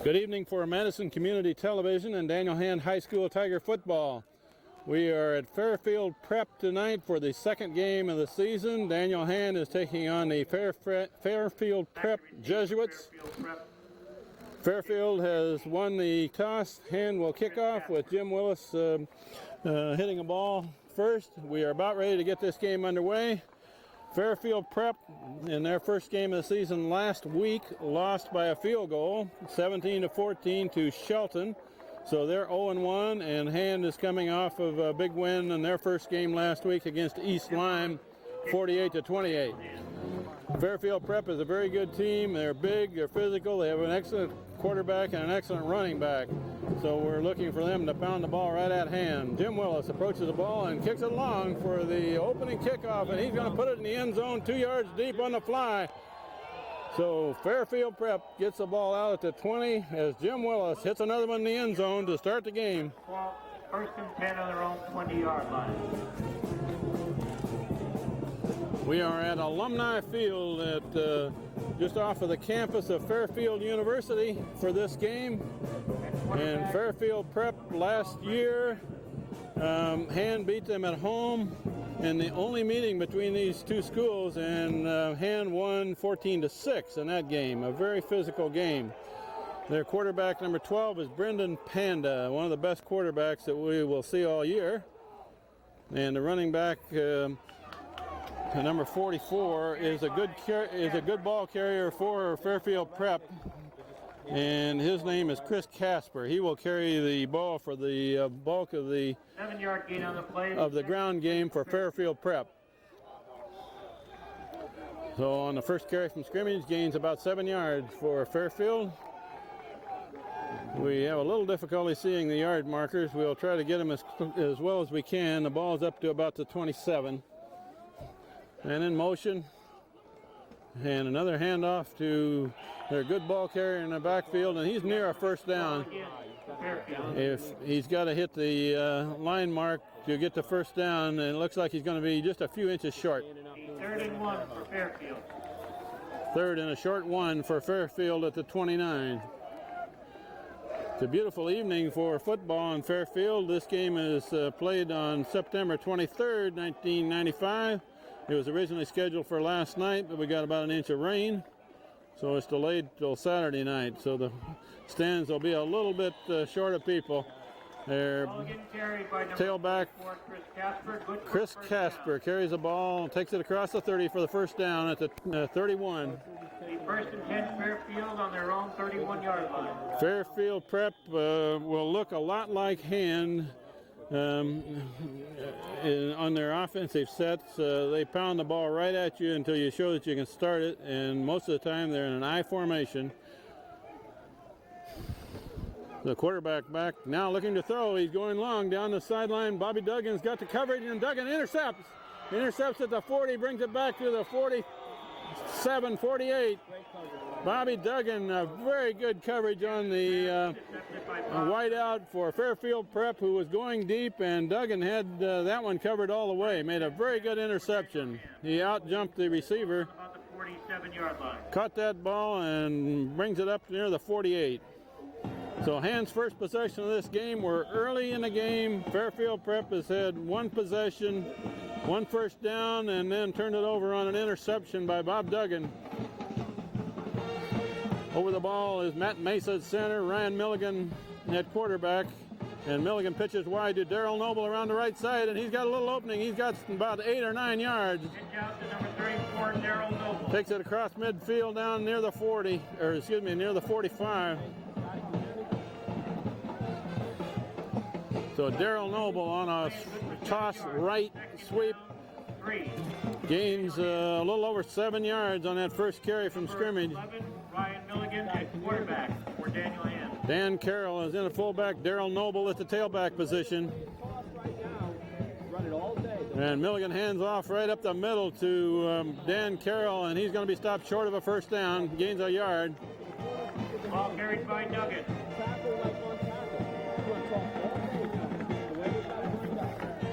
Good evening for Madison Community Television and Daniel Hand High School Tiger football. We are at Fairfield Prep tonight for the second game of the season. Daniel Hand is taking on the Fairfield Prep Jesuits. Fairfield has won the toss. Hand will kick off with Jim Willis hitting a ball first. We are about ready to get this game underway. Fairfield Prep, in their first game of the season last week, lost by a field goal, 17-14 to Shelton. So they're 0-1, and Hand is coming off of a big win in their first game last week against East Lyme, 48-28. Fairfield Prep is a very good team. They're big, they're physical, they have an excellent quarterback and an excellent running back. So we're looking for them to pound the ball right at Hand. Jim Willis approaches the ball and kicks it long for the opening kickoff, and he's going to put it in the end zone 2 yards deep on the fly. So Fairfield Prep gets the ball out at the 20 as Jim Willis hits another one in the end zone to start the game. First and 10 on their own 20-yard line. We are at Alumni Field at just off of the campus of Fairfield University for this game. And Fairfield Prep last year, Hand beat them at home in the only meeting between these two schools, and Hand won 14-6 in that game, a very physical game. Their quarterback number 12 is Brendan Panda, one of the best quarterbacks that we will see all year. And the running back, number 44, is a good ball carrier for Fairfield Prep, and his name is Chris Casper. He will carry the ball for the bulk of the 7-yard gain on the play of the ground game for Fairfield Prep. So on the first carry from scrimmage, gains about 7 yards for Fairfield. We have a little difficulty seeing the yard markers. We'll try to get them as well as we can. The ball's up to about the 27. And in motion, and another handoff to their good ball carrier in the backfield, and he's near a first down. If he's got to hit the line mark to get the first down, and it looks like he's going to be just a few inches short. 3rd and 1 for Fairfield. 3rd and a short one for Fairfield at the 29. It's a beautiful evening for football in Fairfield. This game is played on September 23rd, 1995. It was originally scheduled for last night, but we got about an inch of rain, so it's delayed till Saturday night. So the stands will be a little bit short of people. Their tailback, Chris Casper, carries the ball, takes it across the 30 for the first down at the 31. First and 10 Fairfield on their own 31-yard line. Fairfield Prep will look a lot like Hand. On their offensive sets, they pound the ball right at you until you show that you can start it, and most of the time they're in an I formation. The quarterback back now looking to throw. He's going long down the sideline. Bobby Duggan's got the coverage, and Duggan intercepts at the 40, brings it back to the 47, 48. Bobby Duggan, very good coverage on the wideout for Fairfield Prep, who was going deep, and Duggan had that one covered all the way. Made a very good interception. He out-jumped the receiver, caught that ball, and brings it up near the 48. So Hand's first possession of this game, we're early in the game. Fairfield Prep has had one possession, one first down, and then turned it over on an interception by Bob Duggan. Over the ball is Matt Mesa at center, Ryan Milligan at quarterback, and Milligan pitches wide to Darrell Noble around the right side, and he's got a little opening. He's got about 8 or 9 yards. Number 34, Darrell Noble. Takes it across midfield down near the 40, or excuse me, near the 45. So Darrell Noble on a toss right sweep gains a little over 7 yards on that first carry from scrimmage. 11, Ryan Milligan at quarterback for Daniel Hand. Dan Carroll is in at fullback, Darrell Noble at the tailback position. And Milligan hands off right up the middle to Dan Carroll, and he's going to be stopped short of a first down, gains a yard. Ball carried by Duggan.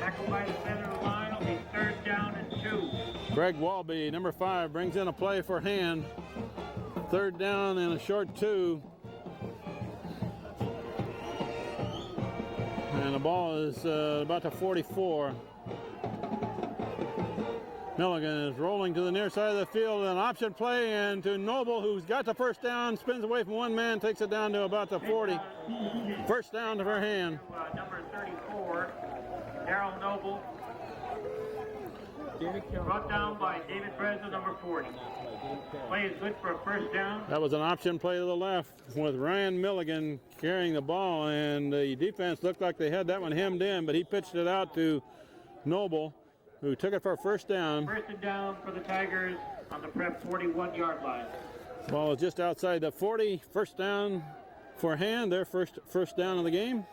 Tackle by the center of the line will be 3rd down and 2. Greg Walby, number 5, brings in a play for Hand. 3rd down and a short 2. And the ball is about to 44. Milligan is rolling to the near side of the field, an option play, and to Noble, who's got the first down, spins away from one man, takes it down to about the 40. First down to her hand. Number 34, Darrell Noble. Brought down by David Breslow, number 40. Play is good for a first down. That was an option play to the left with Ryan Milligan carrying the ball, and the defense looked like they had that one hemmed in, but he pitched it out to Noble, who took it for a first down. First and down for the Tigers on the Prep 41-yard line. Ball is just outside the 40. First down for Hand, their first down of the game.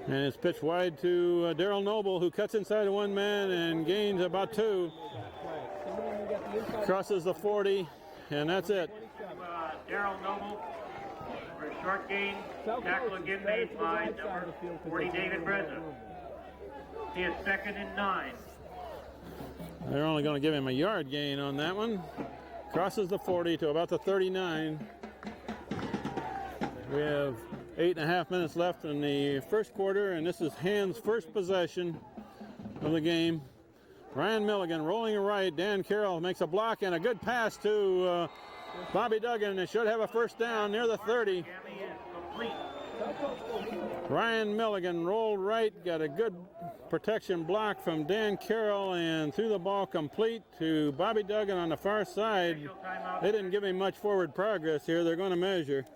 And it's pitched wide to Darrell Noble, who cuts inside of one man and gains about 2. Crosses the 40, and that's it. Darrell Noble for a short gain. Tackle again made by number 40, David Breslow. He is 2nd and 9. They're only going to give him a yard gain on that one. Crosses the 40 to about the 39. We have 8.5 minutes left in the first quarter, and this is Hand's first possession of the game. Ryan Milligan rolling right. Dan Carroll makes a block and a good pass to Bobby Duggan. It should have a first down near the 30. Ryan Milligan rolled right, got a good protection block from Dan Carroll, and threw the ball complete to Bobby Duggan on the far side. They didn't give him much forward progress here. They're going to measure.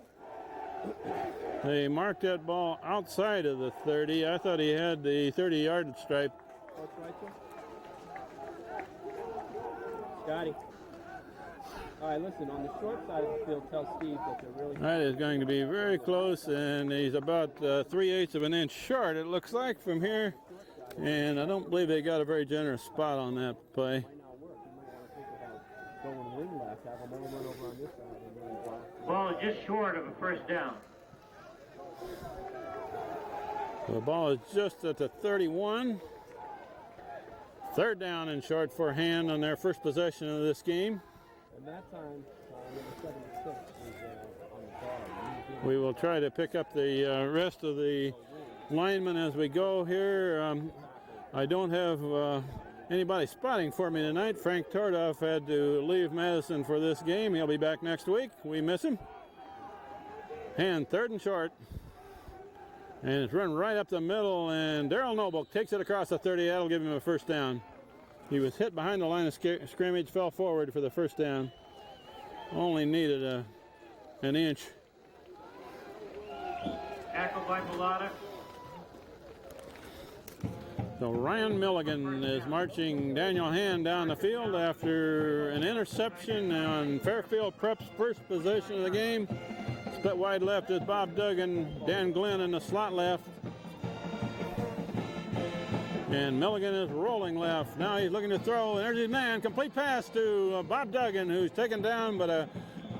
They marked that ball outside of the 30. I thought he had the 30-yard stripe. Scotty. All right, listen, on the short side of the field, tell Steve that they're really... That is going to be very close, and he's about 3/8 of an inch short, it looks like, from here. And I don't believe they got a very generous spot on that play. Ball is just short of a first down. The ball is just at the 31. Third down and short for Hand on their first possession of this game. And that time, number 76 was on the ball. We will try to pick up the rest of the linemen as we go here. I don't have anybody spotting for me tonight. Frank Tordoff had to leave Madison for this game. He'll be back next week. We miss him. Hand third and short. And it's run right up the middle, and Darrell Noble takes it across the 30. That'll give him a first down. He was hit behind the line of scrimmage, fell forward for the first down. Only needed an inch. Tackle by Bellotta. So Ryan Milligan is marching Daniel Hand down the field after an interception on Fairfield Prep's first possession of the game. Split wide left is Bob Duggan, Dan Glenn in the slot left. And Milligan is rolling left. Now he's looking to throw, and there's his man. Complete pass to Bob Duggan, who's taken down, but a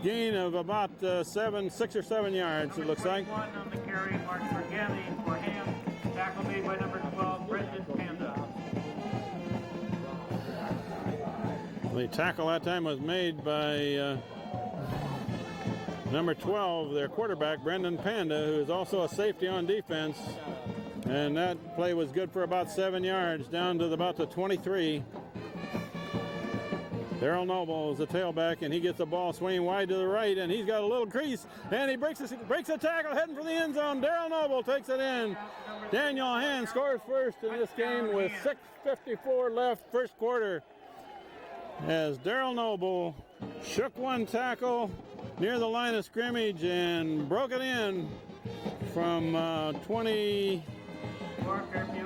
gain of about 6 or 7 yards, it looks like. On the carry, Mark Fergani for him. Tackle made by number 12, Brendan Panda. The tackle that time was made by number 12, their quarterback, Brendan Panda, who is also a safety on defense. And that play was good for about 7 yards, down to about the 23. Darrell Noble is the tailback, and he gets the ball swinging wide to the right, and he's got a little crease, and he breaks the tackle, heading for the end zone. Darrell Noble takes it in. Daniel Hand scores first in this game with 6:54 left, first quarter, as Darrell Noble shook one tackle near the line of scrimmage and broke it in from 20.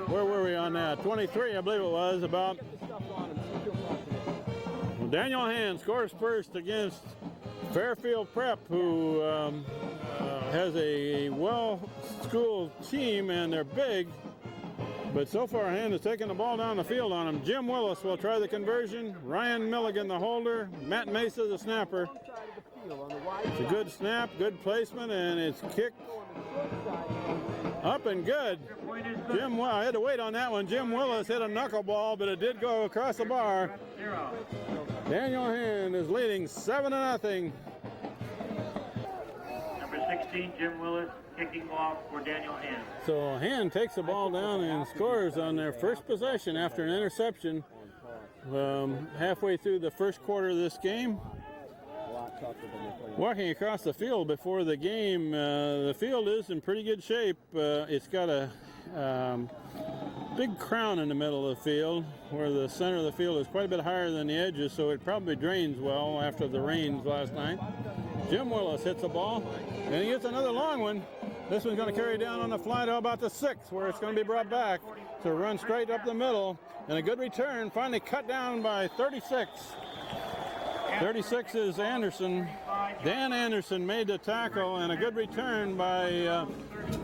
Where were we on that? 23, I believe it was, about. Daniel Hand scores first against Fairfield Prep, who has a well-schooled team, and they're big. But so far, Hand has taken the ball down the field on him. Jim Willis will try the conversion. Ryan Milligan, the holder. Matt Mesa, the snapper. It's a good snap, good placement, and it's kicked up and good. I had to wait on that one. Jim Willis hit a knuckleball, but it did go across the bar. Daniel Hand is leading 7-0. Number 16, 16, Jim Willis, kicking off for Daniel Hand. So Hand takes the ball down and scores on their first possession after an interception halfway through the first quarter of this game. Walking across the field before the game, the field is in pretty good shape. It's got a big crown in the middle of the field where the center of the field is quite a bit higher than the edges, so it probably drains well after the rains last night. Jim Willis hits the ball, and he gets another long one. This one's going to carry down on the fly to about the 6, where it's going to be brought back to run straight up the middle, and a good return, finally cut down by 36. 36 is Anderson. Dan Anderson made the tackle, and a good return by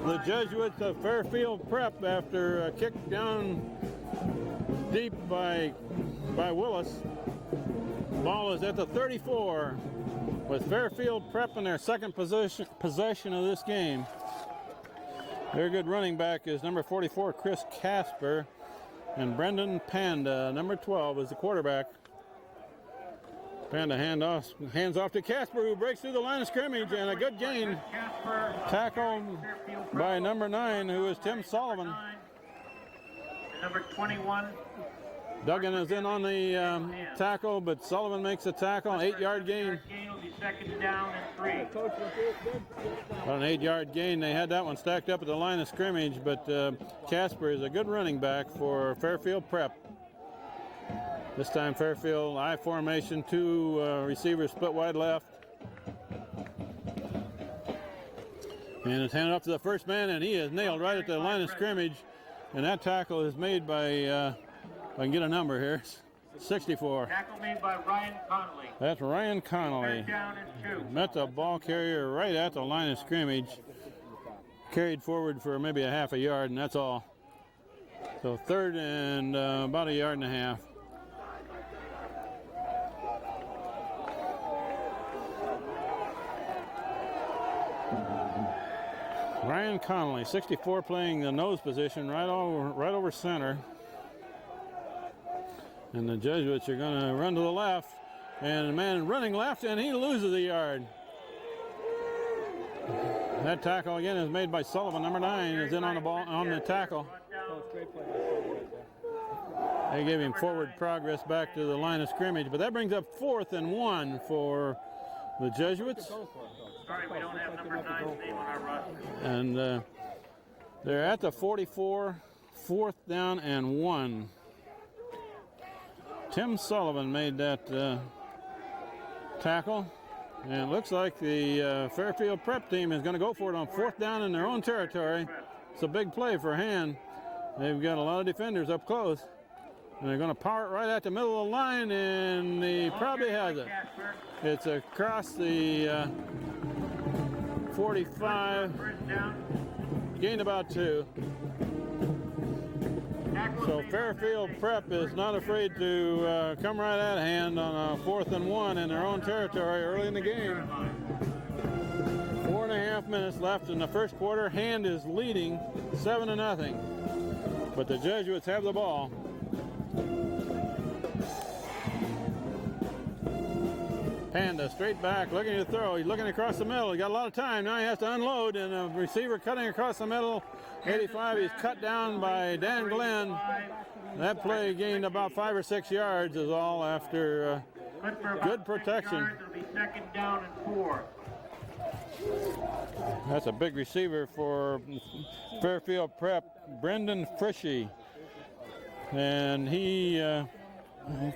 the Jesuits of Fairfield Prep after a kick down deep by Willis. Ball is at the 34 with Fairfield Prep in their second possession of this game. Their good running back is number 44, Chris Casper, and Brendan Panda, number 12, is the quarterback. Panda hands off to Casper, who breaks through the line of scrimmage, and a good gain. Tackled by number 9, who is Tim Sullivan. Number 21. Duggan is in on the tackle, but Sullivan makes a tackle, an 8-yard gain. Will be second down and 3. About an 8-yard gain. They had that one stacked up at the line of scrimmage, but Casper is a good running back for Fairfield Prep. This time Fairfield I formation, 2 receivers split wide left. And it's handed off to the first man, and he is nailed right at the line of scrimmage. And that tackle is made by, if I can get a number here, 64. Tackle made by Ryan Connolly. That's Ryan Connolly. Third down and 2. Met the ball carrier right at the line of scrimmage. Carried forward for maybe a half a yard, and that's all. So third and about a yard and a half. Ryan Connolly, 64, playing the nose position right over center. And the Jesuits are going to run to the left. And the man running left, and he loses a yard. That tackle again is made by Sullivan. Number 9 is in on the ball, on the tackle. They gave him forward progress back to the line of scrimmage, but that brings up 4th and 1 for the Jesuits. Sorry, we don't have number 9's name on our roster. And they're at the 44, 4th down and 1. Tim Sullivan made that tackle. And it looks like the Fairfield Prep team is going to go for it on 4th down in their own territory. It's a big play for Hand. They've got a lot of defenders up close. And they're going to power it right at the middle of the line, and he probably has it. It's across the 45, gained about 2. So Fairfield Prep is not afraid to come right at Hand on a 4th and 1 in their own territory early in the game. 4.5 minutes left in the first quarter. Hand is leading 7-0, but the Jesuits have the ball. Panda straight back, looking to throw. He's looking across the middle. He got a lot of time. Now he has to unload, and a receiver cutting across the middle. 85, he's cut down by Dan Glenn. That play gained about 5 or 6 yards is all after good protection. It'll be second down and 4. That's a big receiver for Fairfield Prep, Brendan Frishy. And he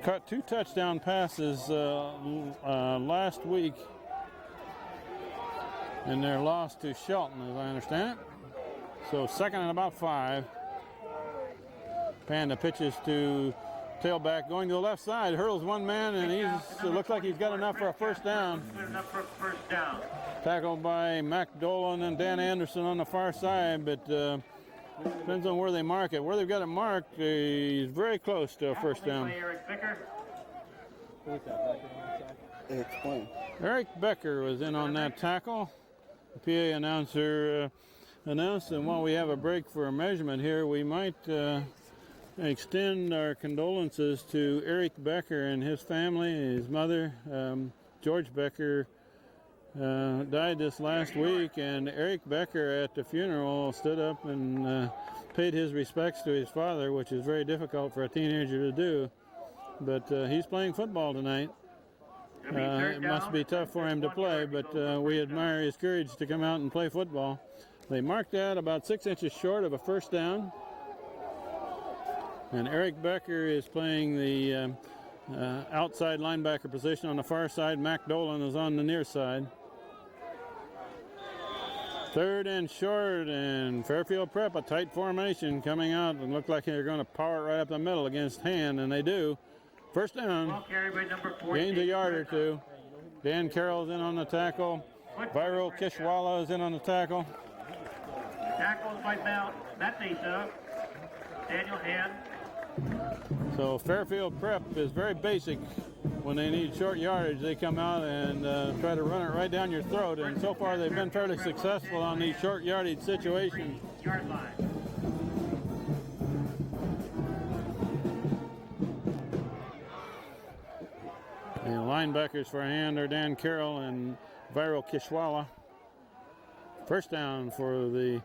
caught 2 touchdown passes last week in their loss to Shelton, as I understand it. So second and about 5. Panda pitches to tailback, going to the left side, hurls one man, and it looks like he's got enough for a first down. Tackled by Mac Dolan and Dan Anderson on the far side, but depends on where they mark it. Where they've got it marked, he's very close to a first down. Eric Becker was in on that tackle. The PA announcer announced, and while we have a break for a measurement here, we might extend our condolences to Eric Becker and his family, his mother, George Becker, died this last week, and Eric Becker at the funeral stood up and paid his respects to his father, which is very difficult for a teenager to do. But he's playing football tonight. It must be tough for him to play, but we admire his courage to come out and play football. They marked that about 6 inches short of a first down. And Eric Becker is playing the outside linebacker position on the far side. Mac Dolan is on the near side. 3rd and short, and Fairfield Prep, a tight formation coming out, and look like they're going to power it right up the middle against Hand, and they do. First down, gains a yard or two. Dan Carroll's in on the tackle. Viral Kishwala is in on the tackle. Tackles by Matisa, Daniel Hand. So Fairfield Prep is very basic. When they need short yardage, they come out and try to run it right down your throat. And so far, they've been fairly successful on these short yardage situations. Yard line. And linebackers for Hand are Dan Carroll and Viral Kishwala. First down for the.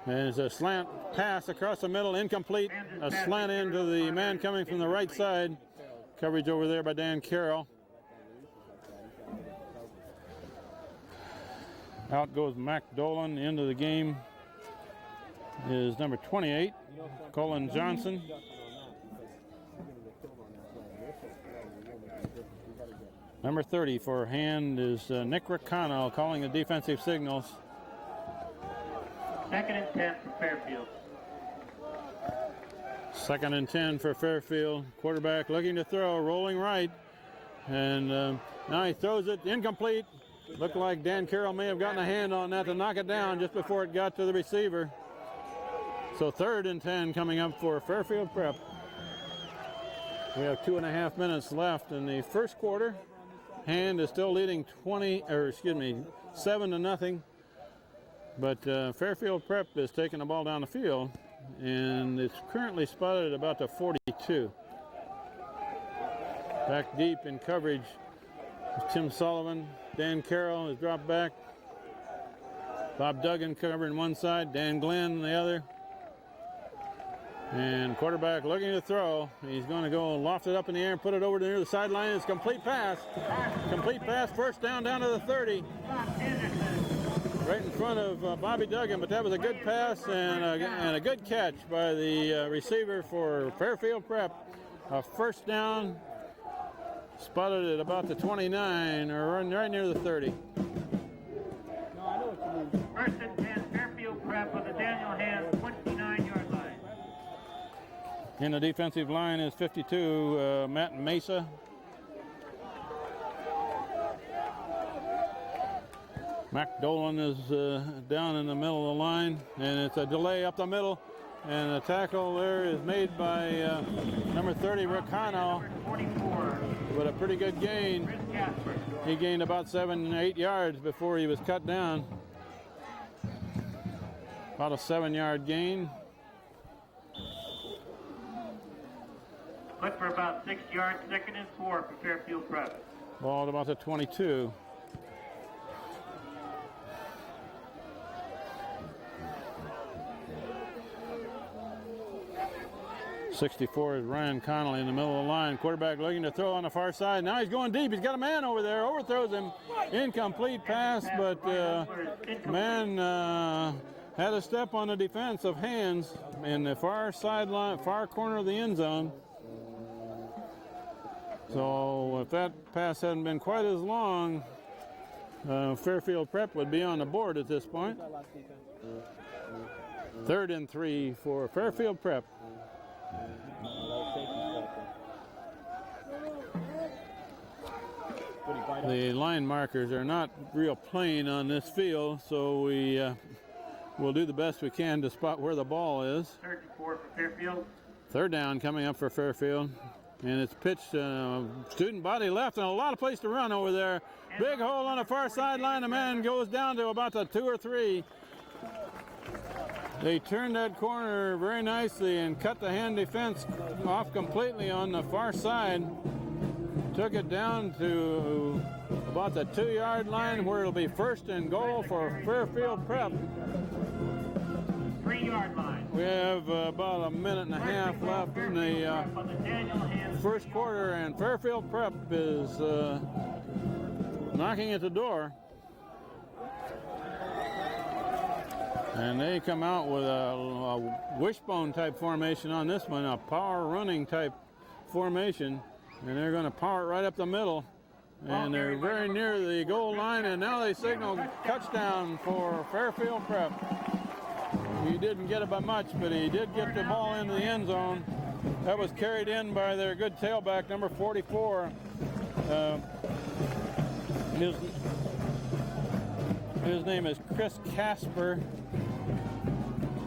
There's a slant pass across the middle, incomplete. A slant into the man coming from the right side. Coverage over there by Dan Carroll. Out goes Mac Dolan. Into the game is number 28, Colin Johnson. Number 30 for Hand is Nick Ricano calling the defensive signals. 2nd and 10 for Fairfield. 2nd and 10 for Fairfield. Quarterback looking to throw, rolling right. And now he throws it incomplete. Looked like Dan Carroll may have gotten a hand on that to knock it down just before it got to the receiver. So 3rd and 10 coming up for Fairfield Prep. We have 2.5 minutes left in the first quarter. Hand is still leading 7-0. But Fairfield Prep is taking the ball down the field, and it's currently spotted at about the 42. Back deep in coverage is Tim Sullivan. Dan Carroll is dropped back. Bob Duggan covering one side, Dan Glenn the other. And quarterback looking to throw. He's going to go loft it up in the air and put it over near the sideline. It's complete pass. Complete pass, first down to the 30. Right in front of Bobby Duggan, but that was a good pass and a good catch by the receiver for Fairfield Prep. A first down, spotted at about the 29 or right near the 30. First and 10, Fairfield Prep with a Daniel Hand 29-yard line. In the defensive line is 52, Matt Mesa. Mac Dolan is down in the middle of the line, and it's a delay up the middle, and the tackle there is made by number 30, Ricano, with a pretty good gain. He gained about 7-8 yards before he was cut down. About a 7-yard gain. Split for about 6 yards, 2nd and 4 for Fairfield Prep. Ball at about the 22. '64 is Ryan Connolly in the middle of the line. Quarterback looking to throw on the far side. Now he's going deep. He's got a man over there. Overthrows him. Incomplete pass, but man had a step on the defense of Hands in the far sideline, far corner of the end zone. So if that pass hadn't been quite as long, Fairfield Prep would be on the board at this point. 3rd and 3 for Fairfield Prep. The line markers are not real plain on this field, so we will do the best we can to spot where the ball is. 3rd and 4 for Fairfield. 3rd down coming up for Fairfield. And it's pitched, student body left, and a lot of place to run over there. Big hole on the far sideline. The man goes down to about the 2 or 3. They turned that corner very nicely and cut the Hand defense off completely on the far side. Took it down to about about the 2-yard line where it'll be first and goal for Fairfield Prep. 3-yard line. We have about a minute and a half left in the On the Daniel Hand. first quarter, and Fairfield Prep is knocking at the door. And they come out with a wishbone type formation on this one, a power running type formation. And they're going to power it right up the middle. And they're very near the goal line, and now they signal touchdown for Fairfield Prep. He didn't get it by much, but he did get the ball into the end zone. That was carried in by their good tailback, number 44. His name is Chris Casper.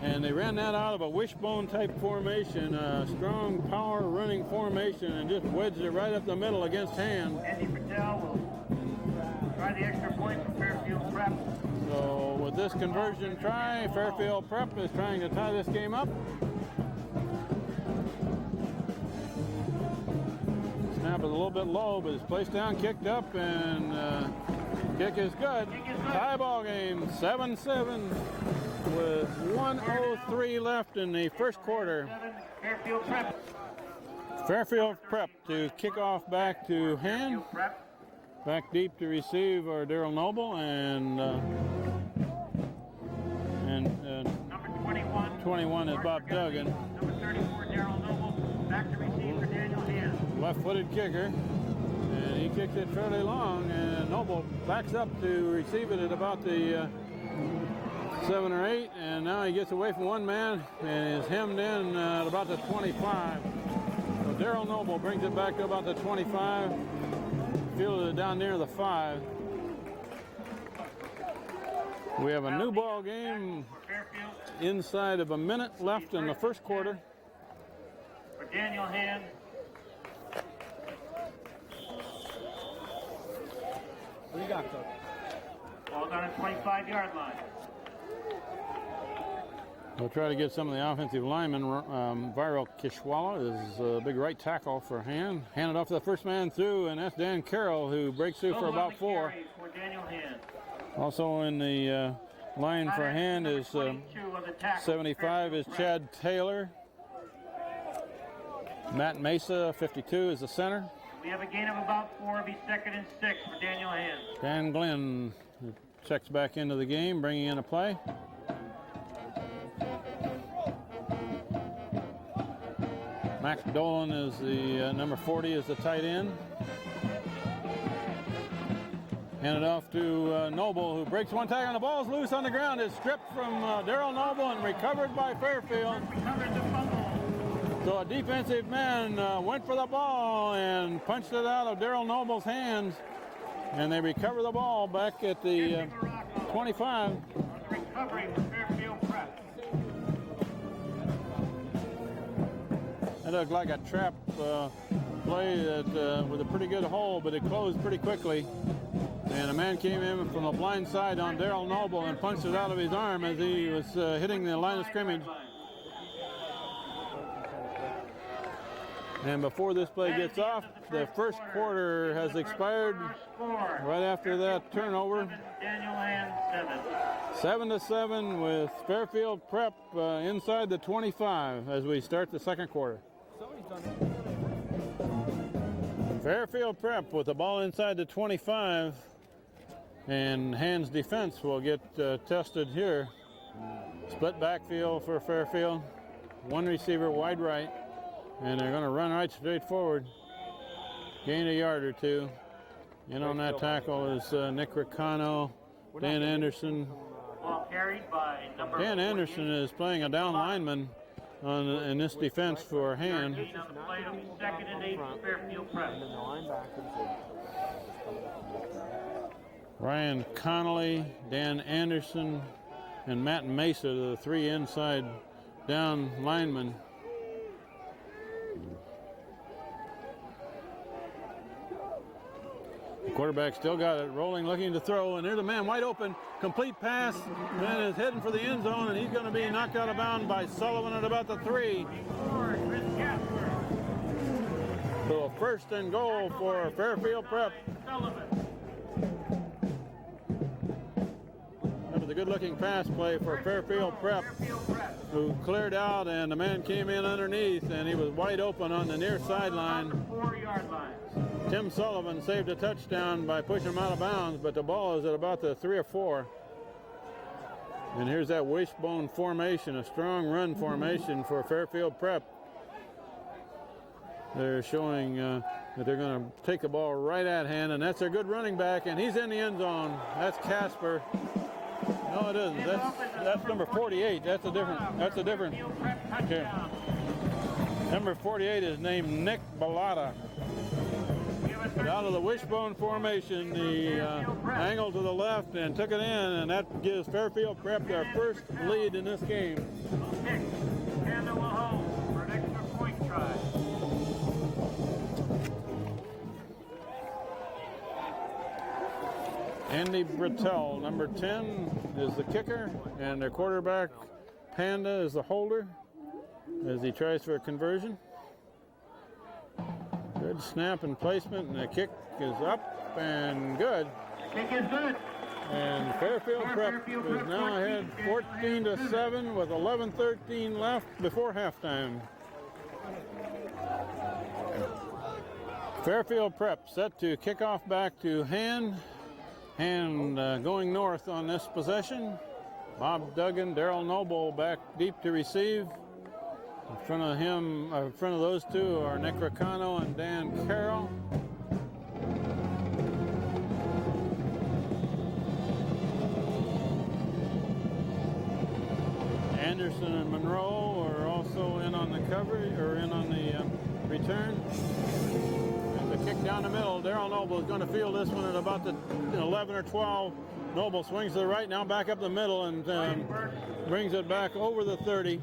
And they ran that out of a wishbone type formation, a strong power running formation, and just wedged it right up the middle against Hand. Andy Patel will try the extra point for Fairfield Prep. So with this conversion try, Fairfield Prep is trying to tie this game up. Snap is a little bit low, but it's placed down, kicked up, and kick is good. Tie ball game, 7-7 with 1:03 left in the first quarter. Fairfield Prep. Fairfield Prep to kick off back to Hand. Back deep to receive are Daryl Noble and Number 21. 21 is Bob Duggan. Number 34, Daryl Noble. Back to receive for Daniel Hand. Left-footed kicker. And he kicks it fairly long, and Noble backs up to receive it at about the 7 or 8, and now he gets away from one man and is hemmed in at about the 25. So Daryl Noble brings it back to about the 25, fielded it down near the 5. We have a new ball game inside of a minute left in the first quarter. For Daniel Hand. What do you got, Coach? Ball's on a 25-yard line. We'll try to get some of the offensive linemen. Viral Kishwala is a big right tackle for Hand. Handed off to the first man through, and that's Dan Carroll, who breaks through for about 4. For Daniel Hand. Also in the line for Hand is 75 is Chad Taylor. Matt Mesa, 52, is the center. We have a gain of about 4. It'll be 2nd and 6 for Daniel Hand. Dan Glenn checks back into the game, bringing in a play. Max Dolan is the number 40 is the tight end. Handed off to Noble, who breaks one tackle, and the ball's loose on the ground. It's stripped from Daryl Noble and recovered by Fairfield. Recovered the fumble. So a defensive man went for the ball and punched it out of Daryl Noble's hands, and they recover the ball back at the 25. On the recovery for Fairfield Prep. That looked like a trap play that with a pretty good hole, but it closed pretty quickly. And a man came in from the blind side on Daryl Noble and punched it out of his arm as he was hitting the line of scrimmage. And before this play gets off, the first quarter has expired. Right after that turnover, 7-7 with Fairfield Prep inside the 25 as we start the second quarter. Fairfield Prep with the ball inside the 25, and Hand's defense will get tested here. Split backfield for Fairfield, one receiver wide right, and they're going to run right straight forward. Gain a yard or two. In on that tackle is Nick Riccano, Dan Anderson. Ball carried by number Dan Anderson is playing a down lineman in this defense for Hand. 2nd and 8 for Fairfield Prep. Ryan Connolly, Dan Anderson, and Matt Mesa, the 3 inside down linemen. Quarterback still got it rolling, looking to throw, and there's a man wide open. Complete pass. Man is heading for the end zone, and he's going to be knocked out of bounds by Sullivan at about the 3. So a first and goal for Fairfield Prep. Sullivan. good-looking pass play for Fairfield Prep, who cleared out, and the man came in underneath, and he was wide open on the near sideline. 4-yard line. Tim Sullivan saved a touchdown by pushing him out of bounds, but the ball is at about the 3 or 4. And here's that wishbone formation, a strong run formation for Fairfield Prep. They're showing that they're going to take the ball right at hand, and that's their good running back, and he's in the end zone. That's Casper. No, it isn't. That's number 48. That's a different. Okay. Number 48 is named Nick Bellata. But out of the wishbone formation, the angle to the left and took it in, and that gives Fairfield Prep their first lead in this game. Kick. Canada will hold for an extra point try. Andy Britell, number 10, is the kicker, and their quarterback, Panda, is the holder as he tries for a conversion. Good snap and placement, and the kick is up and good. Kick is good. And Fairfield Prep is now ahead 14-7 with 11:13 left before halftime. Fairfield Prep set to kick off back to Hand. And going north on this possession. Bob Duggan, Darrell Noble back deep to receive. In front of him, in front of those two are Nick Ricano and Dan Carroll. Anderson and Monroe are also in on the coverage, or in on the return. The kick down the middle. Darrell Noble is going to field this one at about the 11 or 12. Noble swings to the right, now back up the middle, and brings it back over the 30.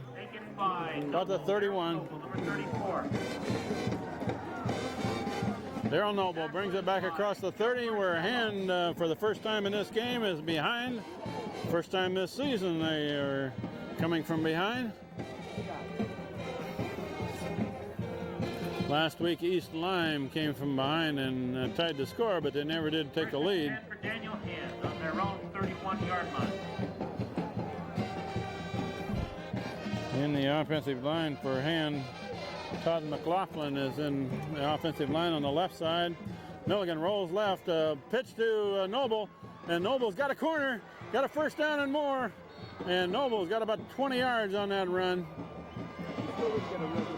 About the 31. Number 34. Darrell Noble brings it back across the 30, where Hand, for the first time in this game, is behind. First time this season they are coming from behind. Last week, East Lyme came from behind and tied the score, but they never did take the lead. For Daniel Hand on their own 31-yard line. In the offensive line for Hand, Todd McLaughlin is in the offensive line on the left side. Milligan rolls left, pitch to Noble, and Noble's got a corner, got a first down and more, and Noble's got about 20 yards on that run.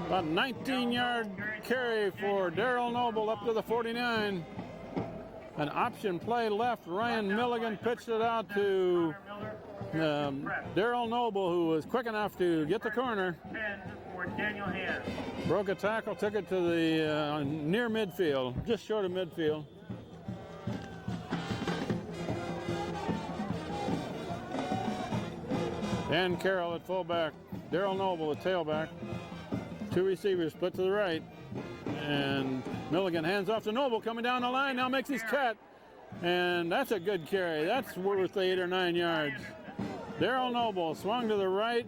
About 19-yard carry for Darrell Noble up to the 49. An option play left. Ryan Milligan pitched it out to Darrell Noble, who was quick enough to get the corner. 10 for Daniel Hand. Broke a tackle, took it to the near midfield, just short of midfield. Dan Carroll at fullback. Darrell Noble at tailback. Two receivers split to the right. And Milligan hands off to Noble, coming down the line, now makes his cut. And that's a good carry. That's worth 8 or 9 yards. Darrell Noble swung to the right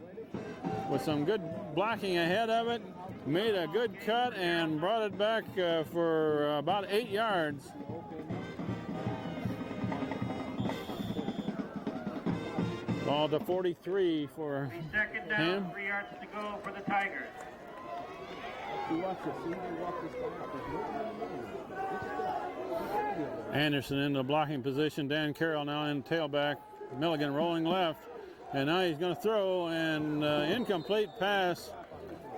with some good blocking ahead of it. Made a good cut and brought it back for about 8 yards. Ball to 43 for Second down, him. 3 yards to go for the Tigers. Anderson in the blocking position. Dan Carroll now in tailback. Milligan rolling left. And now he's going to throw, and incomplete pass.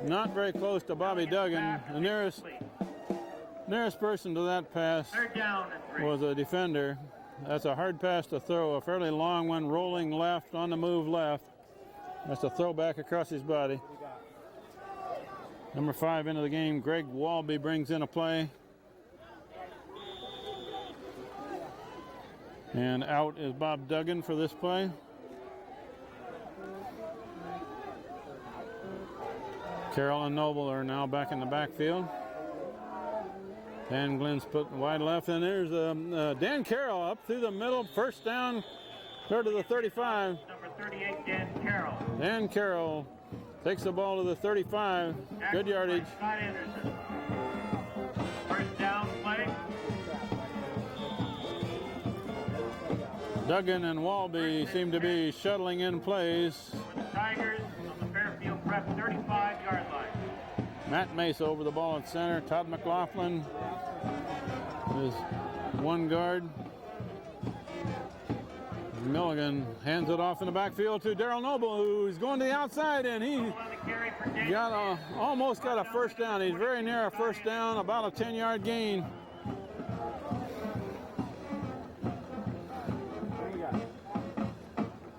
Not very close to Bobby Duggan. The nearest person to that pass Third down and 3. was a defender. That's a hard pass to throw, a fairly long one, rolling left, on the move left. That's a throw back across his body. Number 5 into the game, Greg Walby brings in a play. And out is Bob Duggan for this play. Carroll and Noble are now back in the backfield. Dan Glenn's put wide left, and there's Dan Carroll up through the middle, first down, third to the 35. Number 38, Dan Carroll. Dan Carroll takes the ball to the 35, good yardage. Scott Anderson. First down play. Duggan and Walby seem to be shuttling in plays. For the Tigers on the Fairfield Prep 35-yard line. Matt Mesa over the ball at center. Todd McLaughlin is one guard. Milligan hands it off in the backfield to Darrell Noble, who's going to the outside, and he almost got a first down. He's very near a first down, about a 10-yard gain.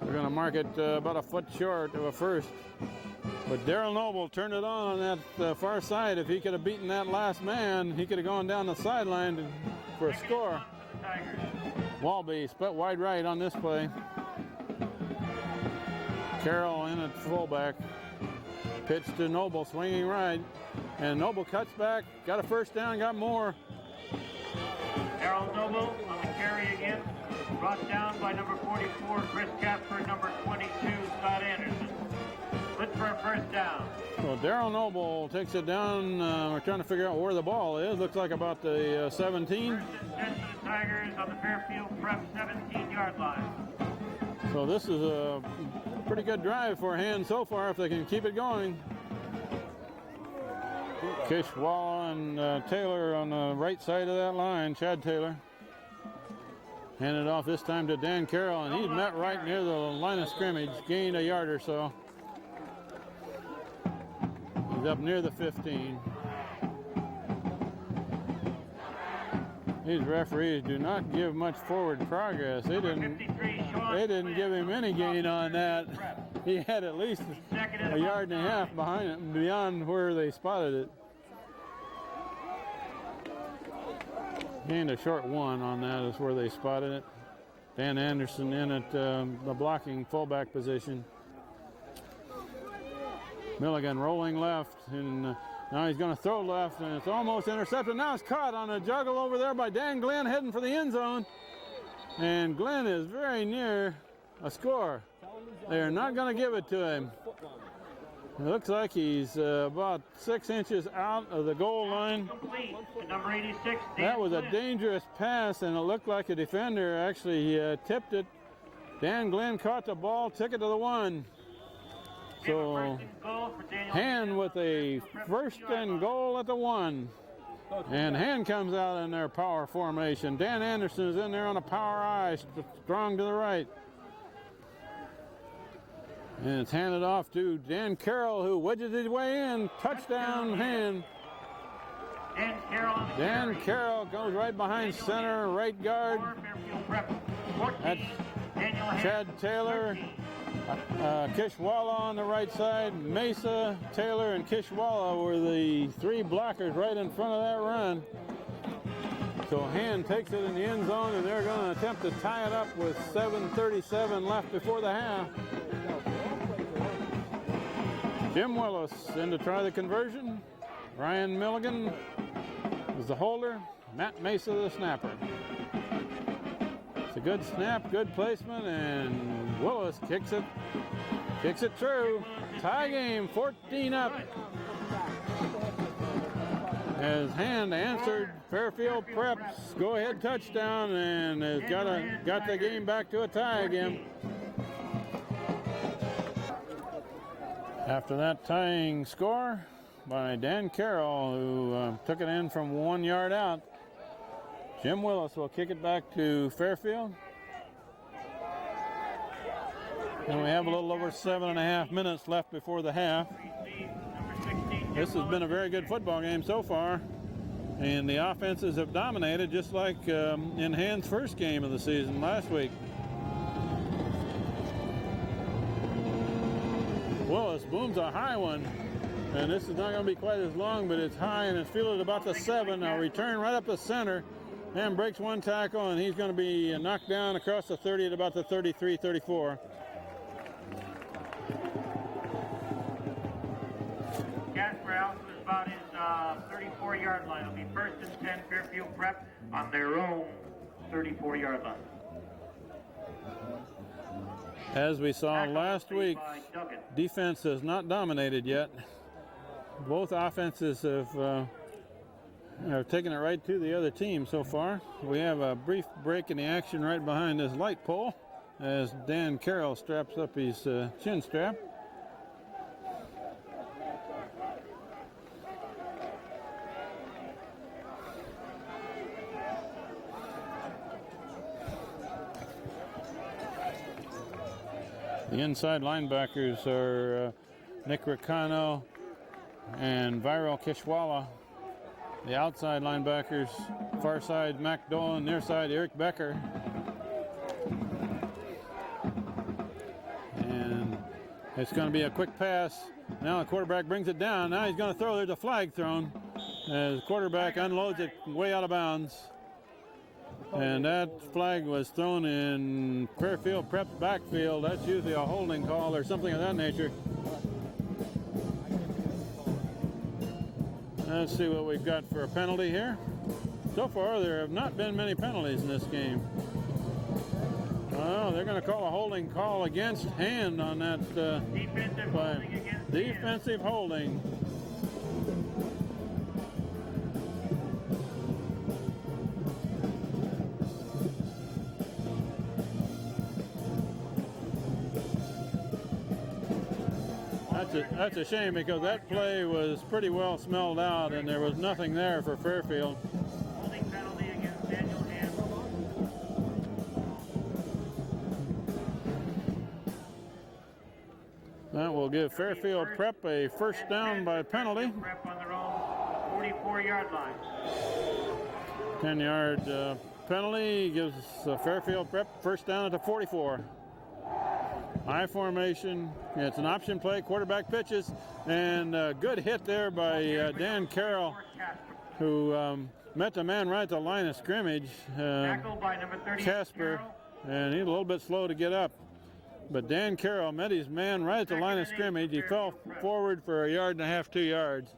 They're going to mark it about a foot short of a first. But Darrell Noble turned it on that far side. If he could have beaten that last man, he could have gone down the sideline for a score. Walby split wide right on this play. Carroll in at fullback. Pitch to Noble, swinging right. And Noble cuts back, got a first down, got more. Darrell Noble on the carry again. Brought down by number 44, Chris Casper, number 22, Scott Anderson. Good for a first down. So Darrell Noble takes it down. We're trying to figure out where the ball is. Looks like about the 17. First and 10 to the Tigers on the Fairfield Prep 17-yard line. So this is a pretty good drive for Hand so far if they can keep it going. Kishwalla and Taylor on the right side of that line, Chad Taylor. Handed off this time to Dan Carroll, and he's met right near the line of scrimmage, gained a yard or so. He's up near the 15. These referees do not give much forward progress. They didn't give him any gain on that. He had at least a yard and a half behind it, beyond where they spotted it. Gained a short one on that is where they spotted it. Dan Anderson in at the blocking fullback position. Milligan rolling left, and now he's going to throw left, and it's almost intercepted. Now it's caught on a juggle over there by Dan Glenn, heading for the end zone. And Glenn is very near a score. They're not going to give it to him. It looks like he's about 6 inches out of the goal line. Complete to number 86. That was a dangerous pass, and it looked like a defender actually tipped it. Dan Glenn caught the ball, took it to the 1. So Hand with a first and goal at the 1. And Hand comes out in their power formation. Dan Anderson is in there on a power I, strong to the right. And it's handed off to Dan Carroll, who wedges his way in. Touchdown, Hand. Dan Carroll goes right behind center, right guard. That's Chad Taylor. Kishwalla on the right side. Mesa, Taylor, and Kishwalla were the 3 blockers right in front of that run. So Hand takes it in the end zone, and they're going to attempt to tie it up with 7:37 left before the half. Jim Willis in to try the conversion. Ryan Milligan is the holder. Matt Mesa the snapper. It's a good snap, good placement, and Willis kicks it through. Tie game, 14 up. As Hand answered Fairfield Prep's go-ahead touchdown, and has got the game back to a tie again. After that tying score by Dan Carroll, who took it in from 1 yard out, Jim Willis will kick it back to Fairfield. And we have a little over 7.5 minutes left before the half. This has been a very good football game so far, and the offenses have dominated just like in Hand's first game of the season last week. Willis booms a high one, and this is not going to be quite as long, but it's high and it's fielded about the 7. Now return right up the center, and breaks one tackle, and he's going to be knocked down across the 30 at about the 33-34. Casper out to about his 34-yard line. It'll be 1st and 10 Fairfield Prep on their own 34-yard line. As we saw last week, defense has not dominated yet. Both offenses They're taking it right to the other team so far. We have a brief break in the action right behind this light pole as Dan Carroll straps up his chin strap. The inside linebackers are Nick Ricano and Viral Kishwala. The outside linebackers, far side Mac Dolan, near side Eric Becker. And it's going to be a quick pass. Now the quarterback brings it down. Now he's going to throw. There's a flag thrown as the quarterback unloads it way out of bounds. And that flag was thrown in Fairfield Prep's backfield. That's usually a holding call or something of that nature. Let's see what we've got for a penalty here. So far, there have not been many penalties in this game. Oh, they're going to call a holding call against hand on that Defensive play. holding against Defensive holding. That's a shame because that play was pretty well smelled out and there was nothing there for Fairfield. Holding penalty against Daniel Hand. That will give Fairfield Prep a first down by penalty. Prep on their own 44-yard line. 10-yard penalty gives Fairfield Prep first down at the 44. I formation. It's an option play. Quarterback pitches, and a good hit there by Dan Carroll, who met the man right at the line of scrimmage, Tackled by number 30, Casper, and he's a little bit slow to get up. But Dan Carroll met his man right at the line of scrimmage. He fell forward for 1.5 yards, 2 yards.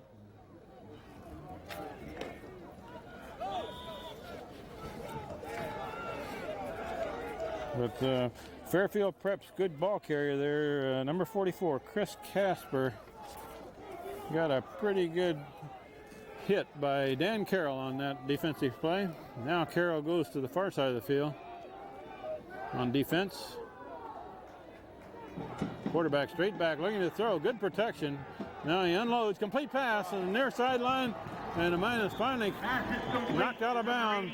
But Fairfield Prep's good ball carrier there, number 44, Chris Casper, got a pretty good hit by Dan Carroll on that defensive play. Now Carroll goes to the far side of the field on defense. Quarterback straight back, looking to throw, good protection. Now he unloads, complete pass on the near sideline, and the man is finally knocked out of bounds.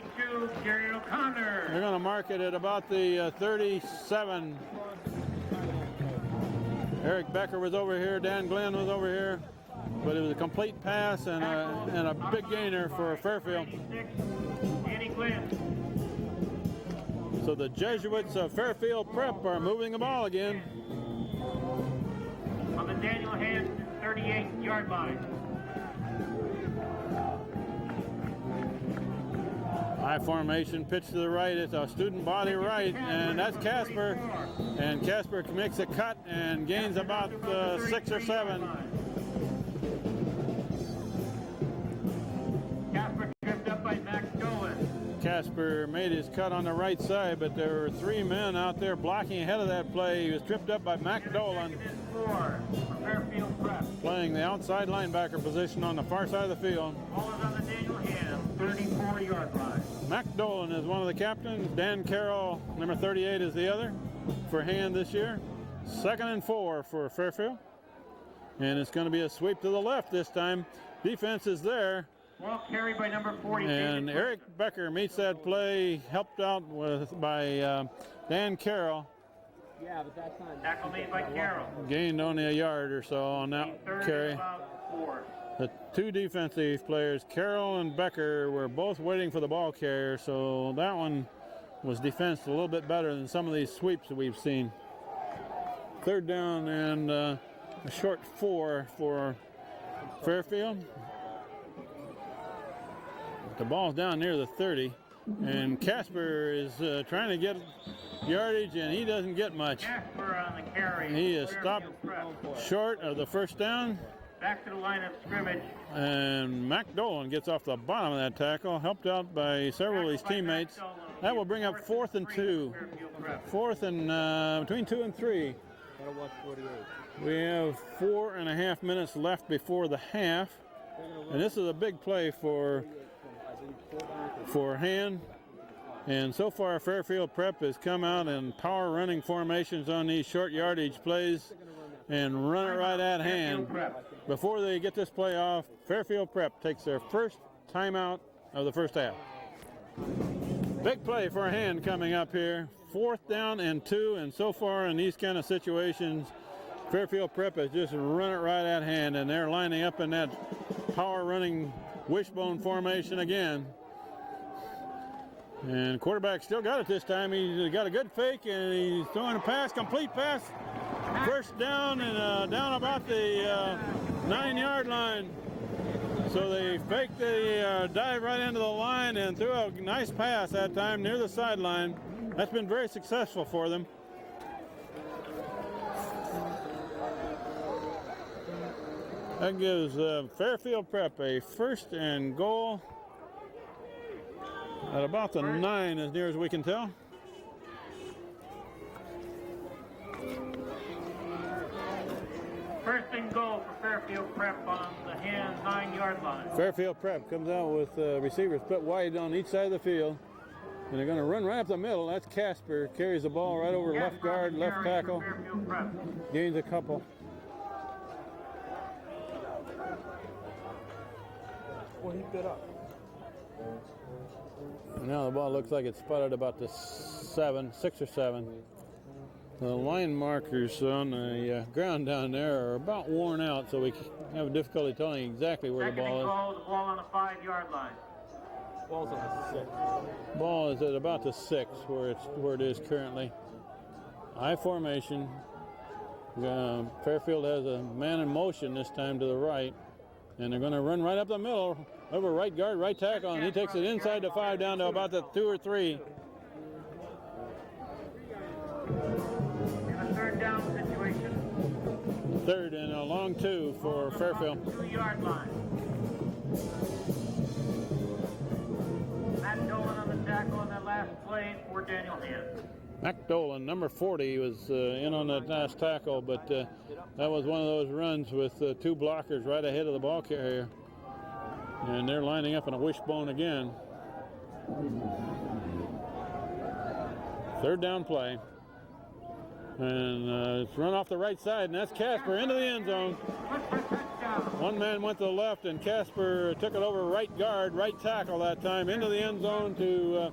Jerry O'Connor. They're going to mark it at about the 37. Eric Becker was over here, Dan Glenn was over here, but it was a complete pass and a big gainer for Fairfield. Danny Glenn. So the Jesuits of Fairfield Prep are moving the ball again. On the Daniel Hand 38-yard line. High formation, pitch to the right. It's a student body right, and that's Casper. And Casper makes a cut and gains about 6 or 7. Casper tripped up by Max Dolan. Casper made his cut on the right side, but there were 3 men out there blocking ahead of that play. He was tripped up by Mac Dolan, playing the outside linebacker position on the far side of the field. Ball is on the Daniel Hand 34-yard line. Mac Dolan is one of the captains. Dan Carroll, number 38, is the other for Hand this year. 2nd and 4 for Fairfield. And it's going to be a sweep to the left this time. Defense is there. Ball carried by number 40. And Eric Becker meets that play, helped out by Dan Carroll. Yeah, but that's not. Tackle made by Carroll. Gained only 1 yard or so on that carry. About 4. The 2 defensive players, Carroll and Becker, were both waiting for the ball carrier, so that one was defensed a little bit better than some of these sweeps that we've seen. 3rd down and a short 4 for Fairfield. The ball's down near the 30, and Casper is trying to get yardage, and he doesn't get much. Casper on the carry. He is stopped short of the first down. Back to the line of scrimmage. And Mac Dolan gets off the bottom of that tackle, helped out by several of his teammates. That will bring up 4th and 2. 4th and between 2 and 3. We have 4.5 minutes left before the half. And this is a big play for for Hand. And so far, Fairfield Prep has come out in power running formations on these short yardage plays and run it right at Hand. Before they get this play off, Fairfield Prep takes their first timeout of the first half. Big play for Hand coming up here. 4th down and 2, and so far in these kind of situations, Fairfield Prep has just run it right at Hand, and they're lining up in that power running wishbone formation again. And quarterback still got it this time. He's got a good fake, and he's throwing a pass, complete pass. First down, and down about the 9-yard line. So they faked the dive right into the line and threw a nice pass that time near the sideline. That's been very successful for them. That gives Fairfield Prep a 1st and goal at about the 9, as near as we can tell. First and goal for Fairfield Prep on the Hand 9-yard line. Fairfield Prep comes out with receivers split wide on each side of the field. And they're going to run right up the middle. That's Casper. Carries the ball right over left guard, left tackle. Gains a couple. Well, he bit up. Now the ball looks like it's spotted about the 6 or 7. The line markers on the ground down there are about worn out, so we have difficulty telling exactly where the ball is. The ball on the 5-yard line. Ball's on the 6. Ball is at about the 6 where it is currently. High formation. Fairfield has a man in motion this time to the right, and they're going to run right up the middle over right guard, right tackle, and he takes it inside the 5 down to about the 2 or 3. In a 3rd down situation. 3rd and a long 2 for Fairfield. 2-yard line. Matt Dolan on the tackle on that last play for Daniel Hand. Mac Dolan, number 40, was in on that last tackle, but that was one of those runs with 2 blockers right ahead of the ball carrier. And they're lining up in a wishbone again. 3rd down play. And it's run off the right side, and that's Casper into the end zone. One man went to the left, and Casper took it over right guard, right tackle that time, into the end zone to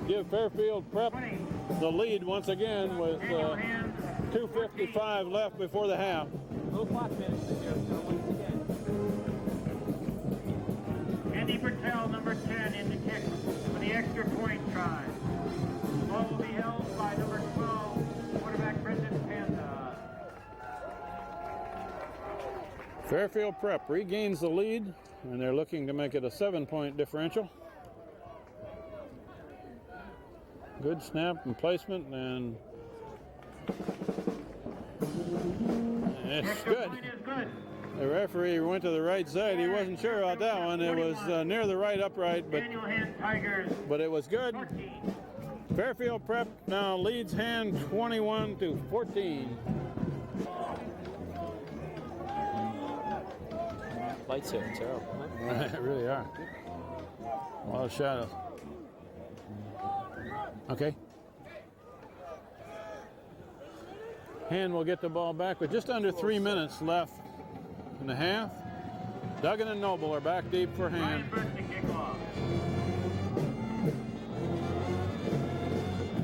give Fairfield Prep the lead once again with 2:55 left before the half. Andy Bertel, number 10, in the kick for the extra point try. Ball will be held by number 12, quarterback Brendan Panda. Fairfield Prep regains the lead, and they're looking to make it a 7-point differential. Good snap and placement, and it's good. The referee went to the right side. He wasn't sure about that one. It was near the right upright, but it was good. Fairfield Prep now leads Hand 21-14. Lights here, terrible. Huh? They really are. A lot of shadows. Okay. Hand will get the ball back with just under 3 minutes left in the half. Duggan and Noble are back deep for Hand.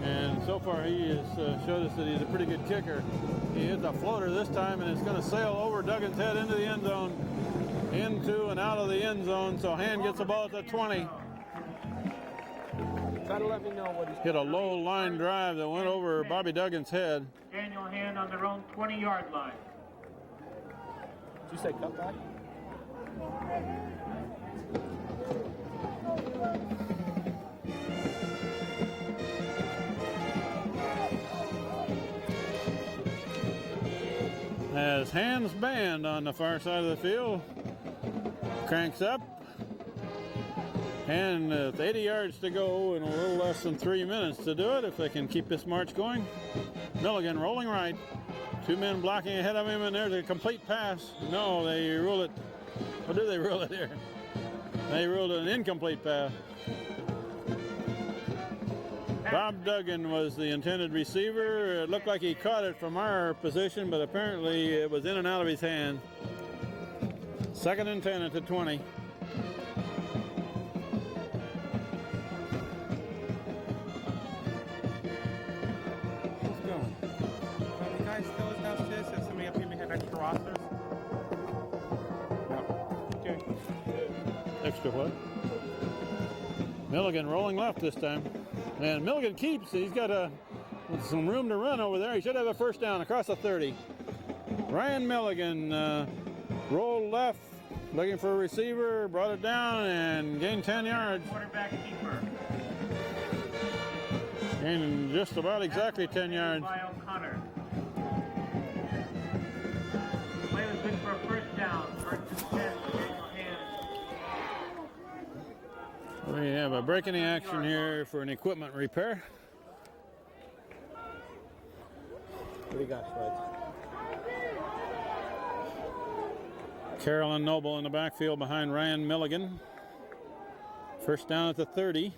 And so far he has showed us that he's a pretty good kicker. He hits a floater this time, and it's going to sail over Duggan's head into the end zone, into and out of the end zone. So Hand gets the ball at the 20. Try to let me know what he's Hit a low line drive that went over Bobby Duggan's head. Daniel Hand on their own 20-yard line. Did you say cutback? As Hand's band on the far side of the field cranks up. And with 80 yards to go and a little less than 3 minutes to do it, if they can keep this march going. Milligan rolling right. 2 men blocking ahead of him, and there's a complete pass. No, they rule it. What do they rule it here? They ruled it an incomplete pass. Bob Duggan was the intended receiver. It looked like he caught it from our position, but apparently it was in and out of his hand. 2nd and 10 at the 20. Let's go. The guys tell us downstairs if somebody up here may have extra rosters. Okay. Extra what? Milligan rolling left this time. And Milligan keeps. He's got some room to run over there. He should have a first down across the 30. Ryan Milligan rolled left, looking for a receiver, brought it down, and gained 10 yards. Quarterback keeper. Gained just about exactly 10 yards. By O'Connor. Play was good for a first down. 1st and 10 for Daniel Hand. We have a break in the action here for an equipment repair. What do you got, Schwartz? Carolyn Noble in the backfield behind Ryan Milligan. First down at the 30.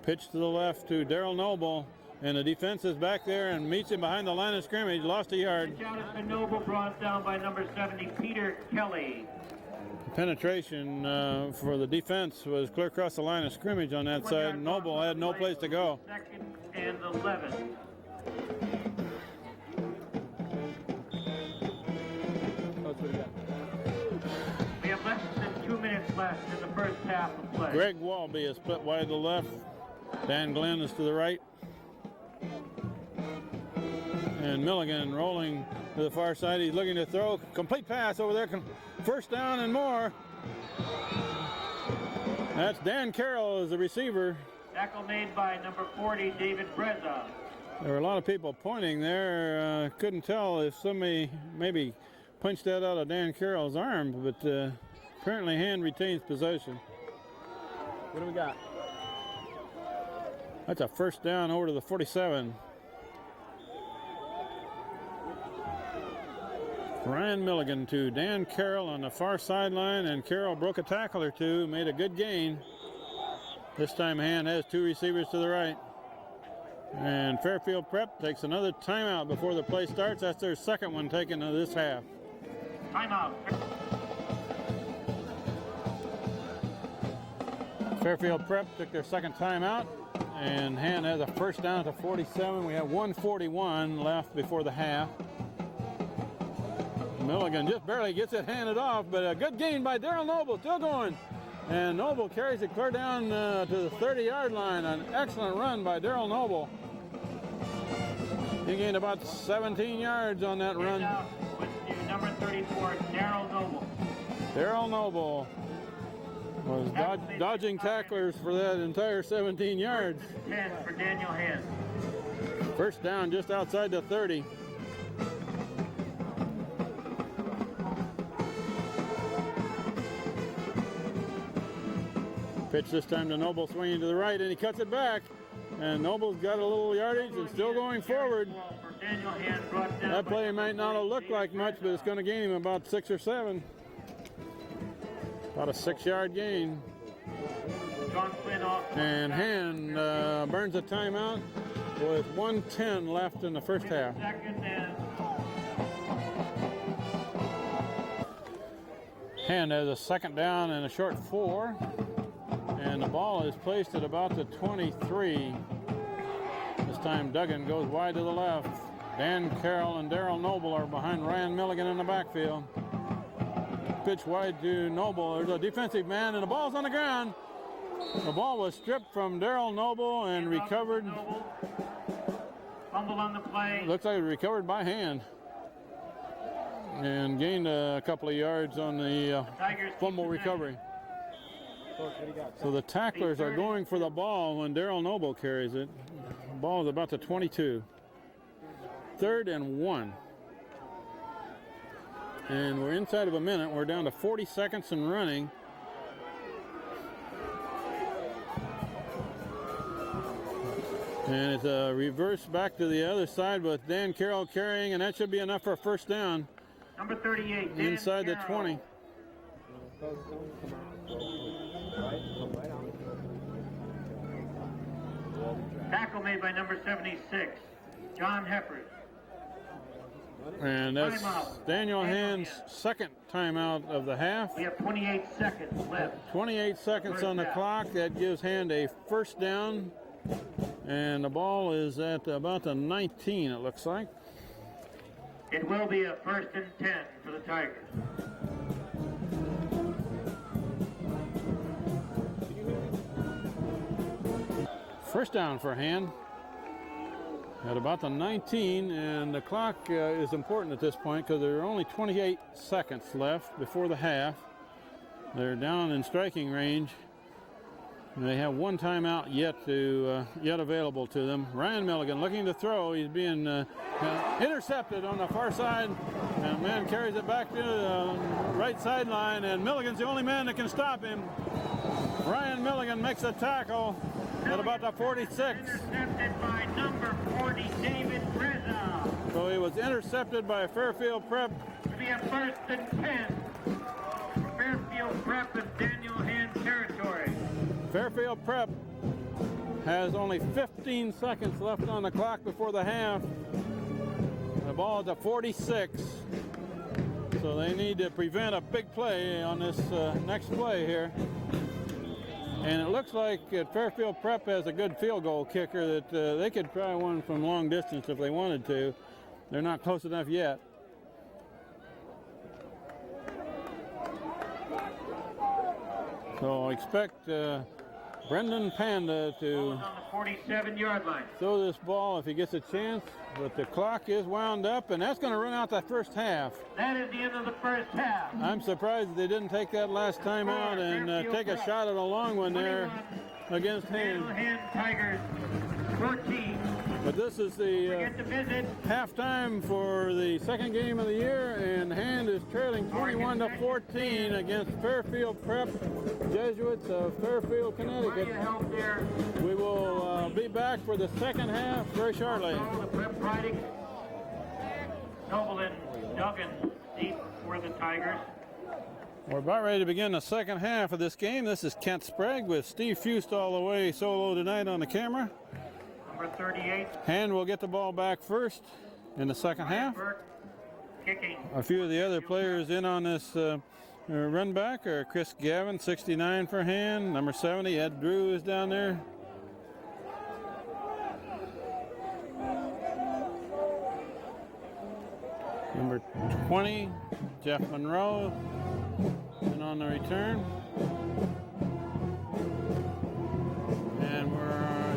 Pitch to the left to Daryl Noble, and the defense is back there and meets him behind the line of scrimmage. Lost a yard. Pitch out has been Noble, brought down by number 70, Peter Kelly. Penetration for the defense was clear across the line of scrimmage on that side. Noble had no place to go. 2nd and 11. We have less than 2 minutes left in the first half of play. Greg Walby is split wide to the left. Dan Glenn is to the right. And Milligan rolling to the far side. He's looking to throw. Complete pass over there. First down and more. That's Dan Carroll as the receiver. Tackle made by number 40, David Breza. There were a lot of people pointing there. Couldn't tell if somebody maybe punched that out of Dan Carroll's arm, but apparently Hand retains possession. What do we got? That's a first down over to the 47. Ryan Milligan to Dan Carroll on the far sideline, and Carroll broke a tackle or two, made a good gain. This time Hand has 2 receivers to the right. And Fairfield Prep takes another timeout before the play starts. That's their second one taken of this half. Timeout. Fairfield Prep took their second timeout, and Hand has a first down at the 47. We have 1:41 left before the half. Milligan just barely gets it handed off, but a good gain by Daryl Noble, still going. And Noble carries it clear down to the 30-yard line. An excellent run by Daryl Noble. He gained about 17 yards on that run. With the number 34, Daryl Noble. Daryl Noble was dodging tacklers for that entire 17 yards. 10 for Daniel Hand. First down just outside the 30. Pitch this time to Noble, swinging to the right, and he cuts it back. And Noble's got a little yardage and still going forward. That play might not have looked like much, but it's going to gain him about 6 or 7. About a 6-yard gain. And Hand burns a timeout with 1:10 left in the first half. Hand has a second down and a short 4. And the ball is placed at about the 23. This time Duggan goes wide to the left. Dan Carroll and Daryl Noble are behind Ryan Milligan in the backfield. Pitch wide to Noble. There's a defensive man, and the ball's on the ground. The ball was stripped from Daryl Noble and recovered. Fumble on the play. Looks like it was recovered by Hand. And gained a couple of yards on the fumble recovery. So the tacklers are going for the ball when Daryl Noble carries it. The ball is about to 22. 3rd and 1. And we're inside of a minute. We're down to 40 seconds and running. And it's a reverse back to the other side with Dan Carroll carrying, and that should be enough for a first down. Number 38, Dan inside Carroll. the 20. Tackle made by number 76, John Heppers. And that's Timeout. Daniel Hand's second timeout of the half. We have 28 seconds left. 28 seconds on the clock. That gives Hand a first down. And the ball is at about the 19, it looks like. It will be a 1st and 10 for the Tigers. First down for Hand at about the 19, and the clock is important at this point because there are only 28 seconds left before the half. They're down in striking range. They have one timeout yet available to them. Ryan Milligan looking to throw. He's being intercepted on the far side. And man carries it back to the right sideline, and Milligan's the only man that can stop him. Ryan Milligan makes a tackle at about the 46. Intercepted by number 40, David Breza. So he was intercepted by Fairfield Prep. It'll be a 1st and 10. Fairfield Prep in Daniel Hand territory. Fairfield Prep has only 15 seconds left on the clock before the half. The ball is at 46. So they need to prevent a big play on this next play here. And it looks like Fairfield Prep has a good field goal kicker that they could try one from long distance if they wanted to. They're not close enough yet. So expect Brendan Panda to On the 47-yard line. throw this ball if he gets a chance. But the clock is wound up, and that's going to run out that first half. That is the end of the first half. I'm surprised they didn't take that last time out and take a shot at a long one there against Daniel Hand. Hand Tigers 14. But this is the Get to visit. halftime for the second game of the year, and Hand is trailing 21-14 against Fairfield Prep Jesuits of Fairfield, Connecticut. Help there. We will be back for the second half very shortly. The prep riding. Noble and Duggan deep for the Tigers. We're about ready to begin the second half of this game. This is Kent Sprague with Steve Fust all the way solo tonight on the camera. Number 38. Hand will get the ball back first in the second half. Burke kicking. A few of the other players in on this run back are Chris Gavin, 69 for Hand. Number 70, Ed Drew is down there. Number 20, Jeff Monroe, and on the return. And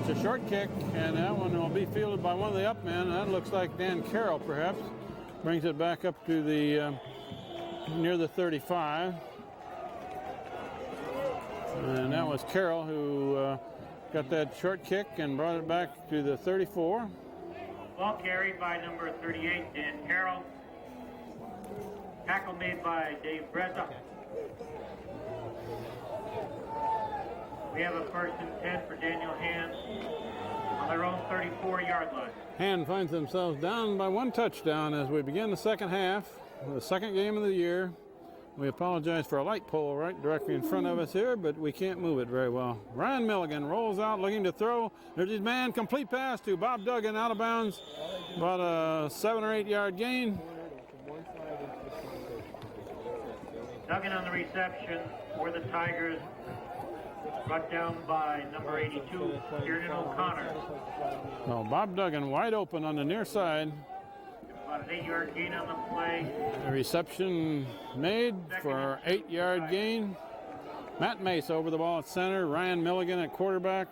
it's a short kick, and that one will be fielded by one of the up men. That looks like Dan Carroll, perhaps. Brings it back up to the near the 35. And that was Carroll who got that short kick and brought it back to the 34. Ball carried by number 38, Dan Carroll. Tackle made by Dave Breza. We have a 1st and 10 for Daniel Hand on their own 34-yard line. Hand finds themselves down by one touchdown as we begin the second half, the second game of the year. We apologize for a light pole right directly in front of us here, but we can't move it very well. Ryan Milligan rolls out looking to throw. There's his man, complete pass to Bob Duggan, out of bounds, about a 7 or 8 yard gain. Duggan on the reception for the Tigers. Brought down by number 82, Kieran O'Connor. No, Bob Duggan wide open on the near side. About an 8-yard gain on the play. The reception made for 8 yard gain. Matt Mace over the ball at center. Ryan Milligan at quarterback.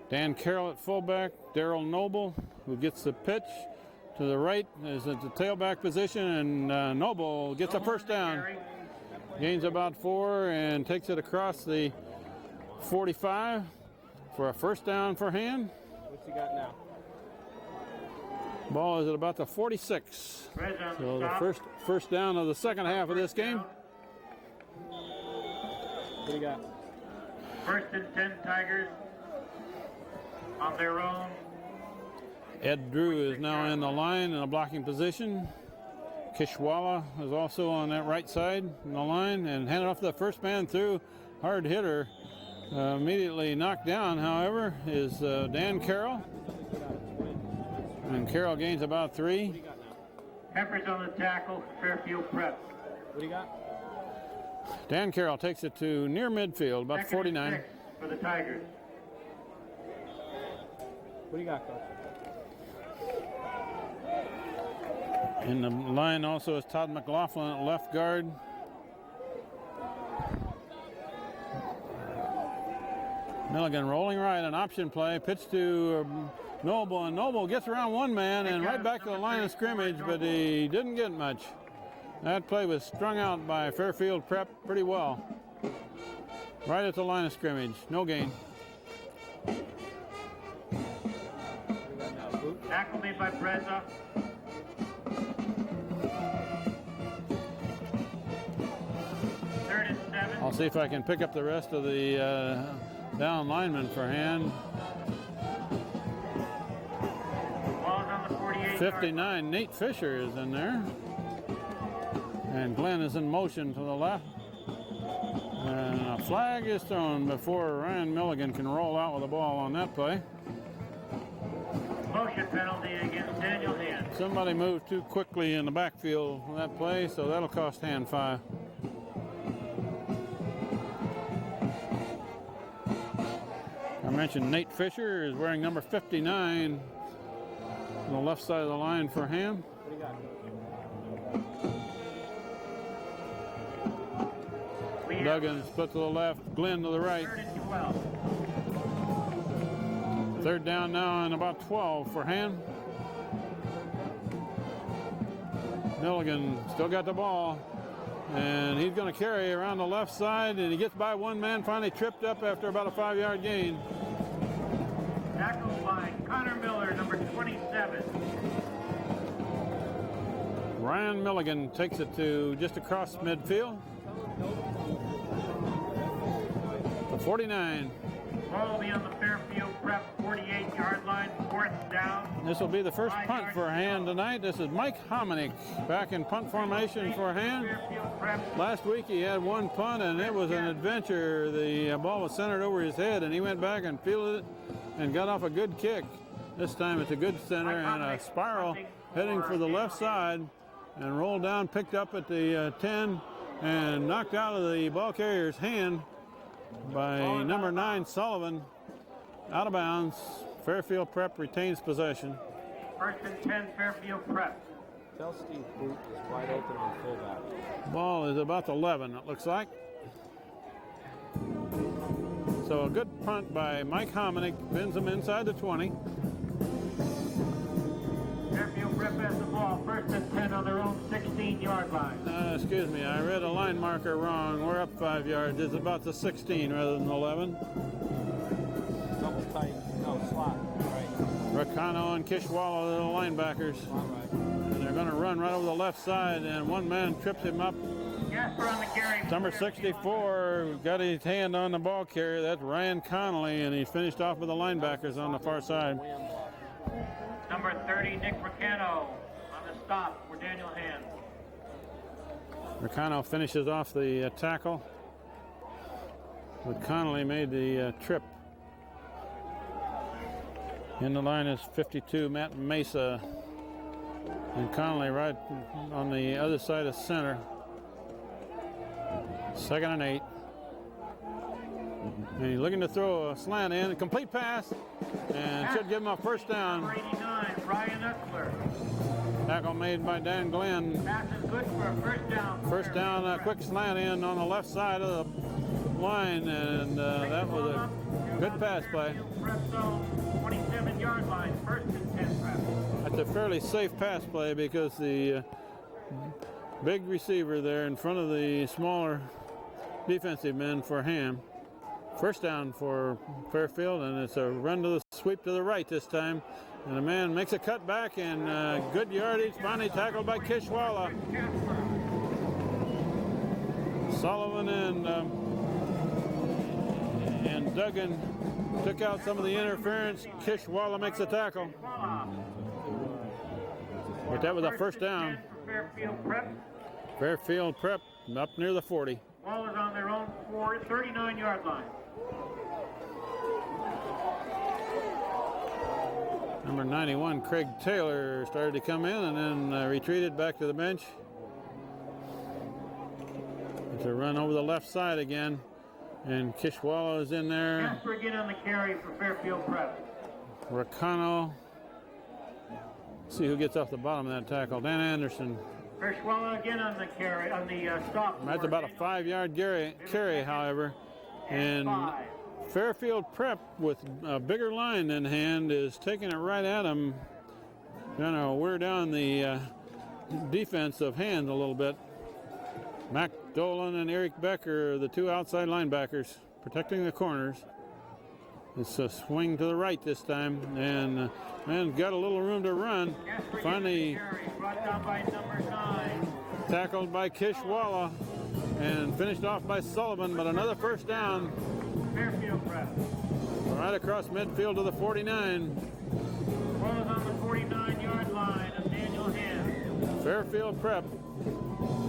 Dan Carroll at fullback. Darrell Noble, who gets the pitch to the right, is at the tailback position, and Noble gets a first down. Gains about 4 and takes it across the 45 for a first down for Hand. What's he got now? Ball is at about the 46. So the first down of the second half of this game. What do you got? 1st and 10 Tigers on their own. Ed Drew is now in the line in a blocking position. Kishwala is also on that right side in the line and handed off to the first man through. Hard hitter Immediately knocked down, however, is Dan Carroll. And Carroll gains about 3. Peppers on the tackle for Fairfield Prep. What do you got? Dan Carroll takes it to near midfield, about Second 49. and 6 for the Tigers. What do you got, Coach? In the line also is Todd McLaughlin at left guard. Milligan rolling right, an option play, pitch to Noble, and Noble gets around one man and right back to the line of scrimmage, but he didn't get much. That play was strung out by Fairfield Prep pretty well. Right at the line of scrimmage, no gain. Tackle made by Breza. Third and 7. I'll see if I can pick up the rest of the down lineman for hand. Ball's on the 48. 59, Nate Fisher is in there. And Glenn is in motion to the left. And a flag is thrown before Ryan Milligan can roll out with the ball on that play. Motion penalty against Daniel Hand. Somebody moved too quickly in the backfield on that play, so that'll cost Hand 5. I mentioned Nate Fisher is wearing number 59 on the left side of the line for Ham. What do you got? Duggan split to the left, Glenn to the right. Third and 12. Third down now and about 12 for Ham. Milligan still got the ball, and he's going to carry around the left side, and he gets by one man, finally tripped up after about a 5-yard gain. Tackled by Connor Miller, number 27. Ryan Milligan takes it to just across midfield. The 49. Ball will be on the Fairfield Prep 48-yard line, 4th down. This will be the first punt for Hand tonight. This is Mike Hominick back in punt formation for Hand. Fairfield Prep. Last week he had one punt and it was an adventure. The ball was centered over his head and he went back and fielded it and got off a good kick. This time it's a good center and a spiral heading for the left side and rolled down, picked up at the 10 and knocked out of the ball carrier's hand by number 9 Sullivan, out of bounds. Fairfield Prep retains possession. 1st and 10, Fairfield Prep. Tell Steve Boot is wide open on fullback. Ball is about 11, it looks like. So a good punt by Mike Hominick, pins him inside the 20. Fairfield Prep has the ball, 1st and 10 on their own 16-yard line. Excuse me, I read a line marker wrong. We're up 5 yards. It's about the 16 rather than 11. Double tight. No, slot. Right. Racano and Kishwala are the linebackers. Slot right. And they're going to run right over the left side, and one man trips him up. Jasper on the carry. Number 64 got his hand on the ball carrier. That's Ryan Connolly, and he finished off with the linebackers on the far side. Number 30, Nick Ricano on the stop for Daniel Hand. Racano finishes off the tackle, but Connolly made the trip. In the line is 52, Matt Mesa, and Connolly right on the other side of center. 2nd and 8. And he's looking to throw a slant in, a complete pass, and should give him a first down. Number 89, Ryan Uckler. Tackle made by Dan Glenn. Pass is good for a first down. First down, a quick slant in on the left side of the line, and that was a good pass play. Prep zone, 27-yard line, 1st and 10 Prep. That's a fairly safe pass play because the big receiver there in front of the smaller defensive men for Ham. First down for Fairfield, and it's a run to the sweep to the right this time. And the man makes a cut back, and good yardage, finally tackled by Kishwala. Sullivan and Duggan took out some of the interference. Kishwala makes a tackle. But that was a first down. Fairfield Prep. Fairfield Prep up near the 40. Ball is on their own 39-yard line. Number 91, Craig Taylor, started to come in and then retreated back to the bench. It's a run over the left side again. And Kishwala is in there. Casper again on the carry for Fairfield Prep. Racano. See who gets off the bottom of that tackle. Dan Anderson. Kishwala again on the carry, on the stop. That's about a 5-yard carry, however. And Fairfield Prep, with a bigger line in hand, is taking it right at him. Trying to wear down the defense of Hand a little bit. Mac Dolan and Eric Becker, the two outside linebackers, protecting the corners. It's a swing to the right this time, and got a little room to run. Finally brought down by number 9. Tackled by Kishwala and finished off by Sullivan, but another first down. Fairfield Prep. Right across midfield to the 49. Ball is on the 49-yard line of Daniel Hand. Fairfield Prep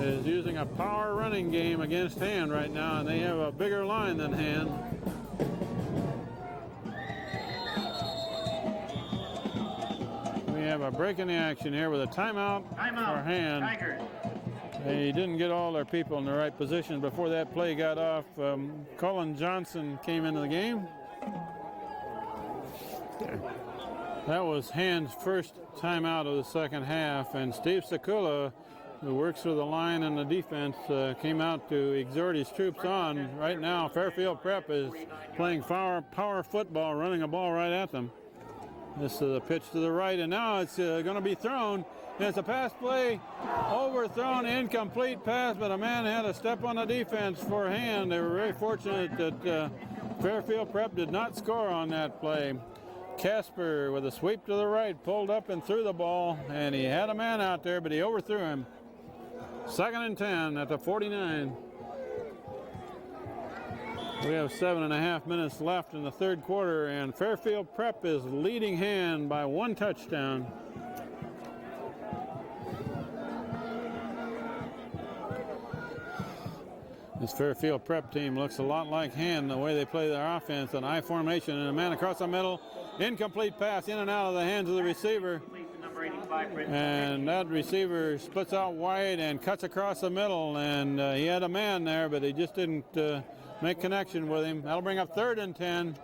is using a power running game against Hand right now, and they have a bigger line than Hand. We have a break in the action here with a timeout for Hand. Tigers. They didn't get all their people in the right position before that play got off. Colin Johnson came into the game. That was Hand's first timeout of the second half, and Steve Sekula, who works with the line and the defense, came out to exhort his troops on. Right now, Fairfield Prep is playing power football, running a ball right at them. This is a pitch to the right, and now it's going to be thrown. It's a pass play, overthrown, incomplete pass, but a man had a step on the defense for Hand. They were very fortunate that Fairfield Prep did not score on that play. Casper with a sweep to the right, pulled up and threw the ball, and he had a man out there, but he overthrew him. 2nd and 10 at the 49. We have 7.5 minutes left in the third quarter, and Fairfield Prep is leading Hand by 1 touchdown. This Fairfield Prep team looks a lot like Hand, the way they play their offense, an I formation, and a man across the middle. Incomplete pass in and out of the hands of the receiver. And that receiver splits out wide and cuts across the middle, and he had a man there, but he just didn't make connection with him. That'll bring up 3rd and 10.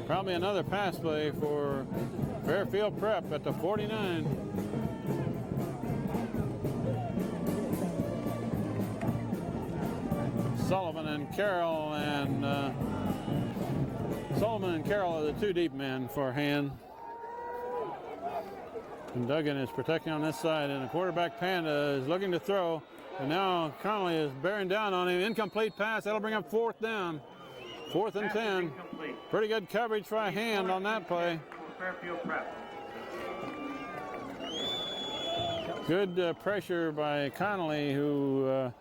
Probably another pass play for Fairfield Prep at the 49. Sullivan and Carroll, and Sullivan and Carroll are the 2 deep men for Hand. And Duggan is protecting on this side, and the quarterback Panda is looking to throw, and now Connolly is bearing down on him. Incomplete pass. That'll bring up 4th down. 4th and 10. Pretty good coverage by Hand on that play. Good pressure by Connolly, who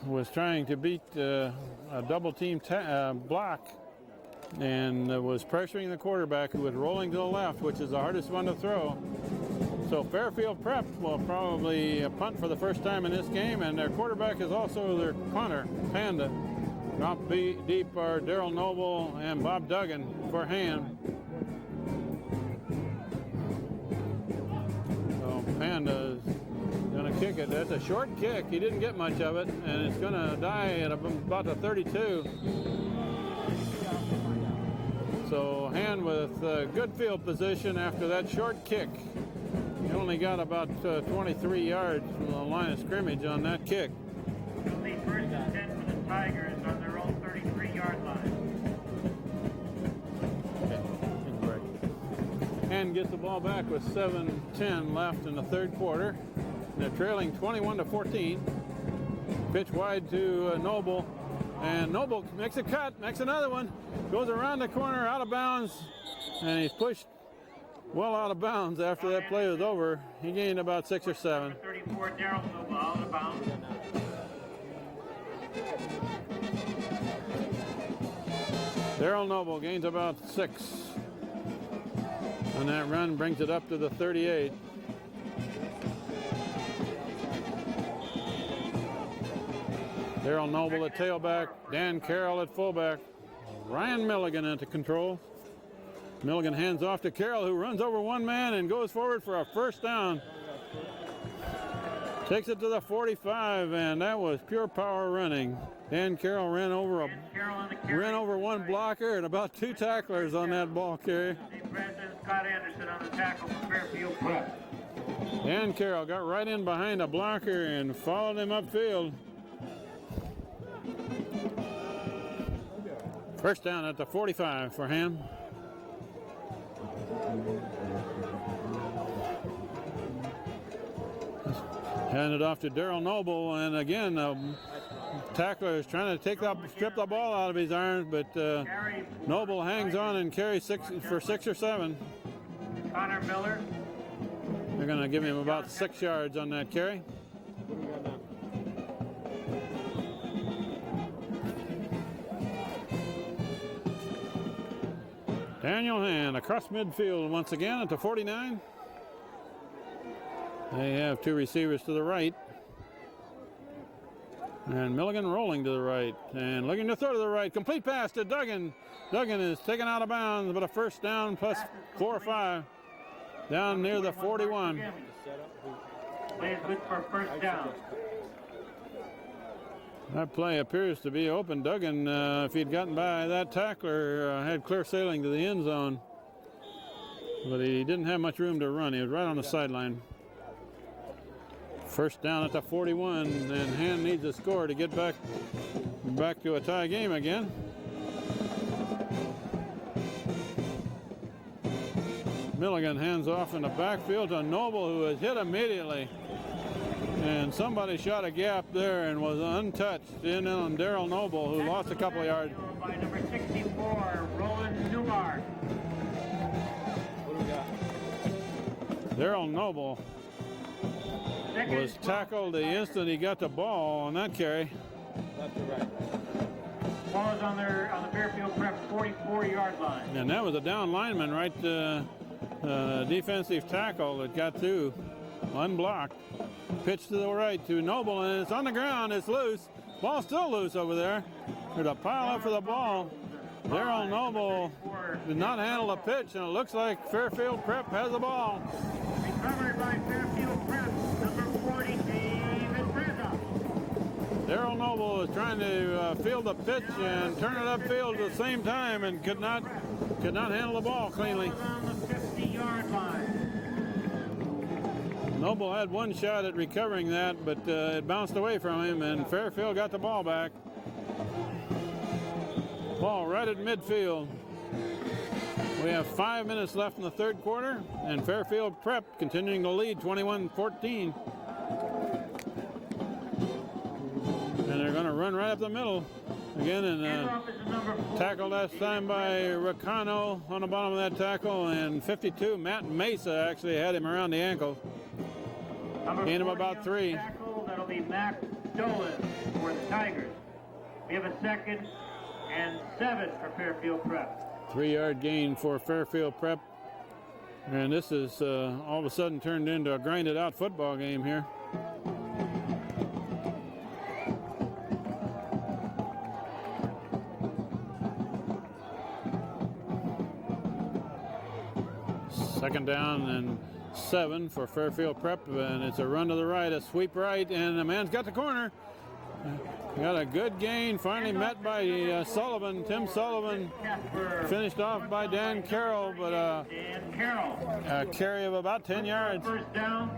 was trying to beat a double team block, and was pressuring the quarterback, who was rolling to the left, which is the hardest one to throw. So Fairfield Prep will probably punt for the first time in this game, and their quarterback is also their punter, Panda. Drop deep are Daryl Noble and Bob Duggan for Hand. So Panda is going to kick it. That's a short kick. He didn't get much of it, and it's going to die at about the 32. So Hand with good field position after that short kick. He only got about 23 yards from the line of scrimmage on that kick. It'll be 1st and 10 for the Tigers on their own 33-yard line. And gets the ball back with 7:10 left in the third quarter. They're trailing 21-14. Pitch wide to Noble, and Noble makes a cut, makes another one, goes around the corner, out of bounds, and he's pushed well out of bounds after that play was over. He gained about 6 or 7. 34, Daryl Noble out of bounds. Daryl Noble gains about 6. And that run brings it up to the 38. Daryl Noble at tailback, Dan Carroll at fullback, Ryan Milligan into control. Milligan hands off to Carroll, who runs over one man and goes forward for a first down. Takes it to the 45, and that was pure power running. Dan Carroll ran over one blocker and about 2 tacklers on that ball carry. President Scott Anderson on the tackle for Fairfield Prep. Dan Carroll got right in behind a blocker and followed him upfield. First down at the 45 for him. Handed off to Daryl Noble, and again, tackler is trying to strip the ball out of his arms, but Noble hangs on and carries 6 or 7. Connor Miller. They're going to give him about 6 yards on that carry. Daniel Hand across midfield once again at the 49. They have 2 receivers to the right. And Milligan rolling to the right. And looking to throw to the right. Complete pass to Duggan. Duggan is taken out of bounds, but a first down plus 4 or 5. Down near the 41. Plays good for first down. That play appears to be open. Duggan, if he'd gotten by that tackler, had clear sailing to the end zone. But he didn't have much room to run. He was right on the sideline. First down at the 41, and Hand needs a score to get back to a tie game again. Milligan hands off in the backfield to Noble, who was hit immediately. And somebody shot a gap there and was untouched in on Daryl Noble, who lost a couple of yards. By number 64, Roland Newmark. What do we got? Daryl Noble was tackled the instant he got the ball on that carry. Left or right? Ball is on the Fairfield Prep 44-yard line. And that was a down lineman, right? Defensive tackle that got through, unblocked. Pitch to the right to Noble, and it's on the ground. It's loose. Ball still loose over there. There's a pile up for the ball. Daryl Noble did not handle the pitch, and it looks like Fairfield Prep has the ball. Recovered by Fairfield Prep, number 40, David Breza. Daryl Noble was trying to field the pitch and turn it upfield at the same time, and could not handle the ball cleanly. On the 50-yard line. Noble had one shot at recovering that, but it bounced away from him, and Fairfield got the ball back. Ball right at midfield. We have 5 minutes left in the third quarter, and Fairfield Prep continuing to lead 21-14. And they're going to run right up the middle again, and tackled last time by Ricano on the bottom of that tackle, and 52, Matt Mesa actually had him around the ankle. Gain him about 3. Tackle, that'll be Mac Dolan for the Tigers. We have a 2nd and 7 for Fairfield Prep. 3-yard gain for Fairfield Prep. And this is all of a sudden turned into a grinded out football game here. Second down and 7 for Fairfield Prep, and it's a run to the right, a sweep right, and the man's got the corner. Got a good gain, finally met by Sullivan. Tim Sullivan finished off by Dan Carroll, but a carry of about 10 yards. First down.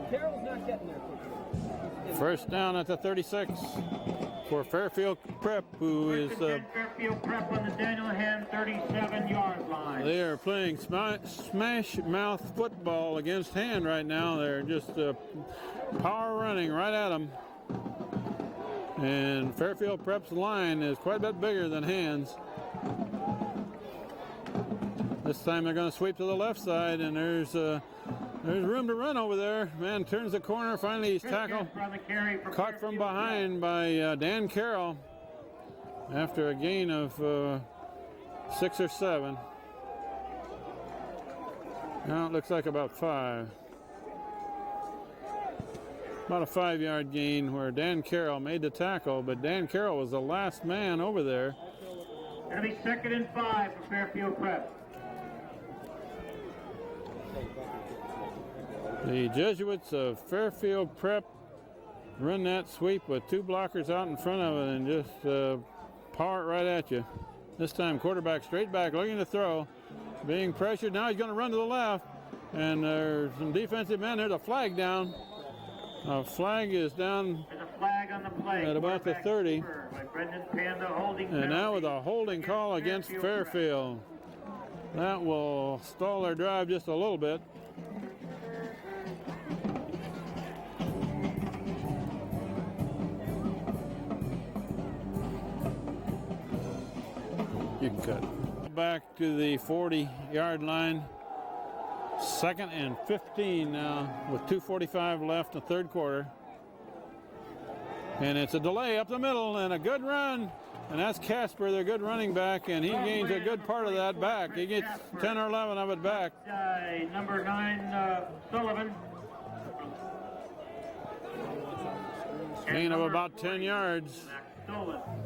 Carroll's not getting there. First down at the 36 for Fairfield Prep, who is Fairfield Prep on the Daniel Hand 37-yard line. they are playing smash mouth football against Hand right now. They're just power running right at them. And Fairfield Prep's line is quite a bit bigger than Hand's. This time they're going to sweep to the left side, and there's room to run over there. Man turns the corner. Finally, he's tackled. Caught from behind by Dan Carroll after a gain of 6 or 7. Now it looks like about 5. About a 5-yard gain where Dan Carroll made the tackle, but Dan Carroll was the last man over there. It'll be 2nd and 5 for Fairfield Prep. The Jesuits of Fairfield Prep run that sweep with 2 blockers out in front of it and just power it right at you. This time quarterback straight back looking to throw, being pressured. Now he's going to run to the left, and there's some defensive men. There's a flag down. A flag is down. There's a flag on the play At about the 30. And now with a holding call against Fairfield. That will stall their drive just a little bit. You can cut. Back to the 40-yard line. 2nd and 15 now with 2:45 left in the third quarter. And it's a delay up the middle and a good run. And that's Casper, their good running back, and he gains a good part of that back. He gets 10 or 11 of it back. Number 9, Sullivan. Gain of about 10 yards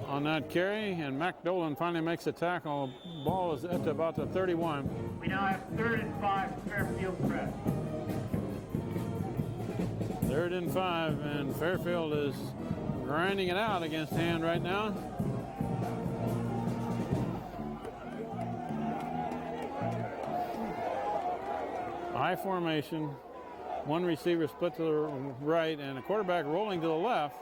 on that carry, and Mac Dolan finally makes a tackle. Ball is at about the 31. We now have 3rd and 5 for Fairfield Prep. 3rd and 5, and Fairfield is grinding it out against Hand right now. High formation, 1 receiver split to the right, and a quarterback rolling to the left,